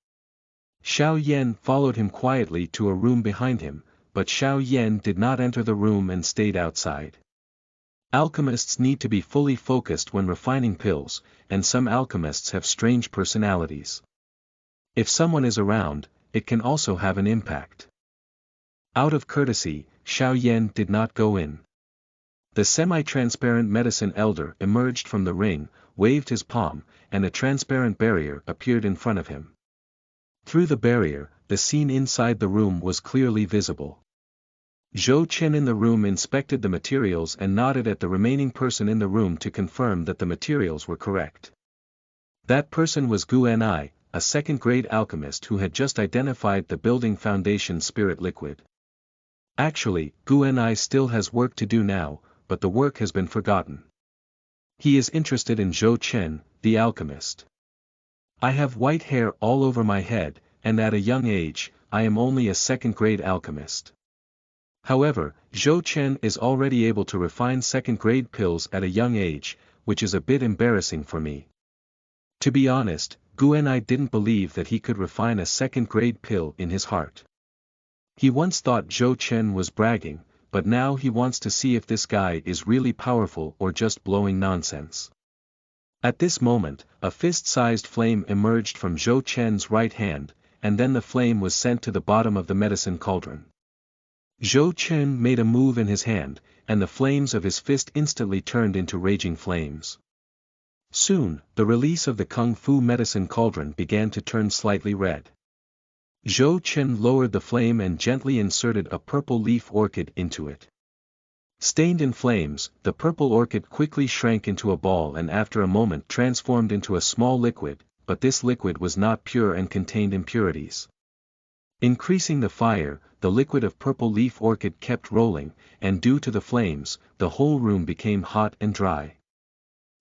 Xiao Yan followed him quietly to a room behind him, but Xiao Yan did not enter the room and stayed outside. Alchemists need to be fully focused when refining pills, and some alchemists have strange personalities. If someone is around, it can also have an impact. Out of courtesy, Xiao Yan did not go in. The semi-transparent medicine elder emerged from the ring, waved his palm, and a transparent barrier appeared in front of him. Through the barrier, the scene inside the room was clearly visible. Zhou Chen in the room inspected the materials and nodded at the remaining person in the room to confirm that the materials were correct. That person was Guanai, a second-grade alchemist who had just identified the building foundation spirit liquid. Actually, Guanai still has work to do now, but the work has been forgotten. He is interested in Zhou Chen, the alchemist. I have white hair all over my head, and at a young age, I am only a second-grade alchemist. However, Zhou Chen is already able to refine second-grade pills at a young age, which is a bit embarrassing for me. To be honest, Guanai didn't believe that he could refine a second-grade pill in his heart. He once thought Zhou Chen was bragging, but now he wants to see if this guy is really powerful or just blowing nonsense. At this moment, a fist-sized flame emerged from Zhou Chen's right hand, and then the flame was sent to the bottom of the medicine cauldron. Zhou Chen made a move in his hand, and the flames of his fist instantly turned into raging flames. Soon, the release of the kung fu medicine cauldron began to turn slightly red. Zhou Chen lowered the flame and gently inserted a purple leaf orchid into it. Stained in flames, the purple orchid quickly shrank into a ball and after a moment transformed into a small liquid, but this liquid was not pure and contained impurities. Increasing the fire, the liquid of purple leaf orchid kept rolling, and due to the flames, the whole room became hot and dry.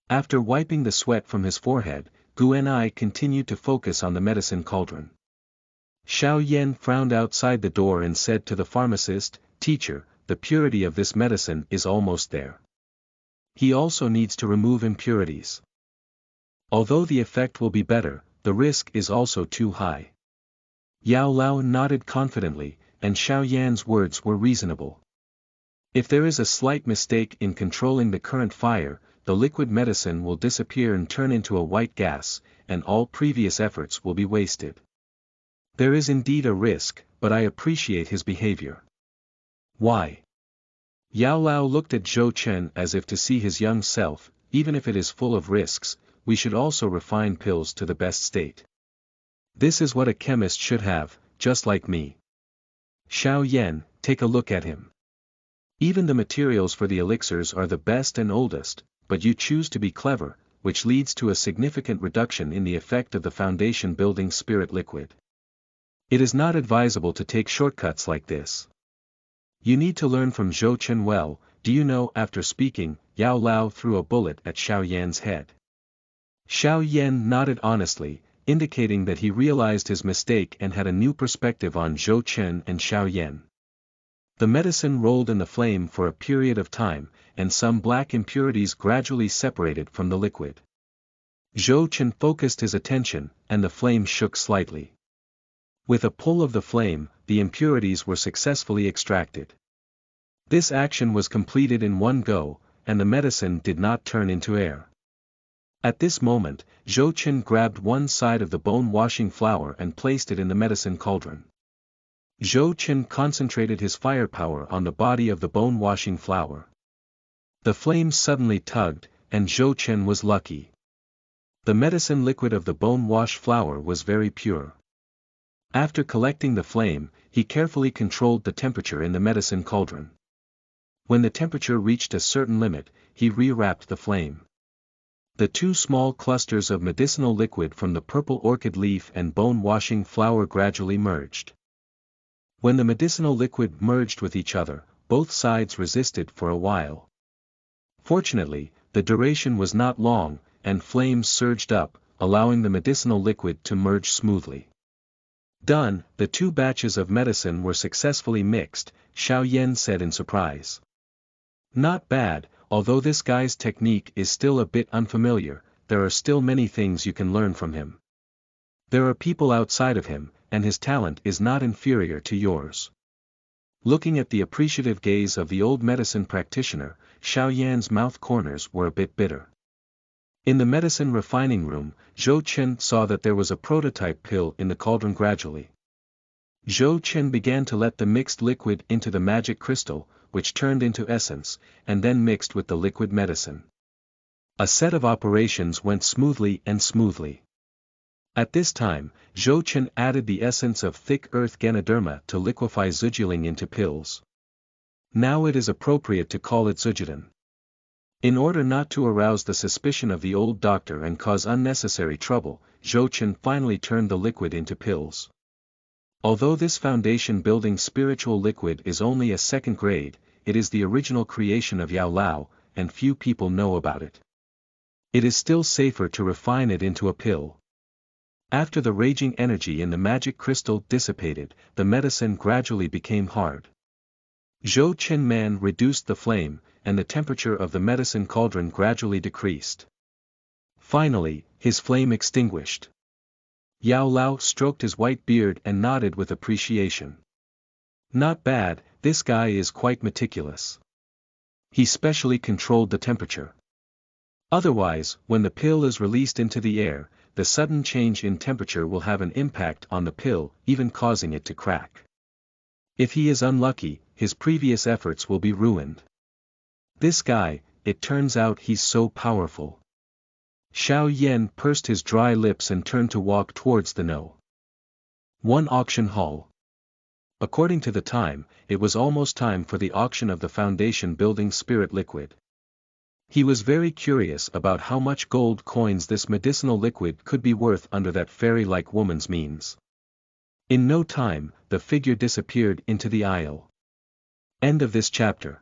After wiping the sweat from his forehead, Guanai continued to focus on the medicine cauldron. Xiao Yan frowned outside the door and said to the pharmacist, "Teacher, the purity of this medicine is almost there. He also needs to remove impurities. Although the effect will be better, the risk is also too high." Yao Lao nodded confidently, and Xiao Yan's words were reasonable. If there is a slight mistake in controlling the current fire, the liquid medicine will disappear and turn into a white gas, and all previous efforts will be wasted. There is indeed a risk, but I appreciate his behavior. Why? Yao Lao looked at Zhou Chen as if to see his young self, even if it is full of risks, we should also refine pills to the best state. This is what a chemist should have, just like me. Xiao Yan, take a look at him. Even the materials for the elixirs are the best and oldest, but you choose to be clever, which leads to a significant reduction in the effect of the foundation building spirit liquid. It is not advisable to take shortcuts like this. You need to learn from Zhou Chen well. Do you know? After speaking, Yao Lao threw a bullet at Xiao Yan's head. Xiao Yan nodded honestly, indicating that he realized his mistake and had a new perspective on Zhou Chen and Xiao Yan. The medicine rolled in the flame for a period of time, and some black impurities gradually separated from the liquid. Zhou Chen focused his attention, and the flame shook slightly. With a pull of the flame, the impurities were successfully extracted. This action was completed in one go, and the medicine did not turn into air. At this moment, Zhou Chen grabbed one side of the bone-washing flour and placed it in the medicine cauldron. Zhou Chen concentrated his firepower on the body of the bone-washing flour. The flames suddenly tugged, and Zhou Chen was lucky. The medicine liquid of the bone-wash flour was very pure. After collecting the flame, he carefully controlled the temperature in the medicine cauldron. When the temperature reached a certain limit, he rewrapped the flame. The two small clusters of medicinal liquid from the purple orchid leaf and bone-washing flour gradually merged. When the medicinal liquid merged with each other, both sides resisted for a while. Fortunately, the duration was not long, and flames surged up, allowing the medicinal liquid to merge smoothly. Done, the two batches of medicine were successfully mixed, Xiao Yan said in surprise. Not bad, although this guy's technique is still a bit unfamiliar, there are still many things you can learn from him. There are people outside of him, and his talent is not inferior to yours. Looking at the appreciative gaze of the old medicine practitioner, Xiao Yan's mouth corners were a bit bitter. In the medicine refining room, Zhou Chen saw that there was a prototype pill in the cauldron gradually. Zhou Chen began to let the mixed liquid into the magic crystal, which turned into essence, and then mixed with the liquid medicine. A set of operations went smoothly and smoothly. At this time, Zhou Chen added the essence of thick earth Ganoderma to liquefy Zhujiling into pills. Now it is appropriate to call it Zhujidan. In order not to arouse the suspicion of the old doctor and cause unnecessary trouble, Zhou Chen finally turned the liquid into pills. Although this foundation-building spiritual liquid is only a second grade, it is the original creation of Yao Lao, and few people know about it. It is still safer to refine it into a pill. After the raging energy in the magic crystal dissipated, the medicine gradually became hard. Zhou Chen Man reduced the flame, and the temperature of the medicine cauldron gradually decreased. Finally, his flame extinguished. Yao Lao stroked his white beard and nodded with appreciation. Not bad, this guy is quite meticulous. He specially controlled the temperature. Otherwise, when the pill is released into the air, the sudden change in temperature will have an impact on the pill, even causing it to crack. If he is unlucky, his previous efforts will be ruined. This guy, it turns out he's so powerful. Xiao Yan pursed his dry lips and turned to walk towards the No. 1 auction hall. According to the time, it was almost time for the auction of the foundation building spirit liquid. He was very curious about how much gold coins this medicinal liquid could be worth under that fairy-like woman's means. In no time, the figure disappeared into the aisle. End of this chapter.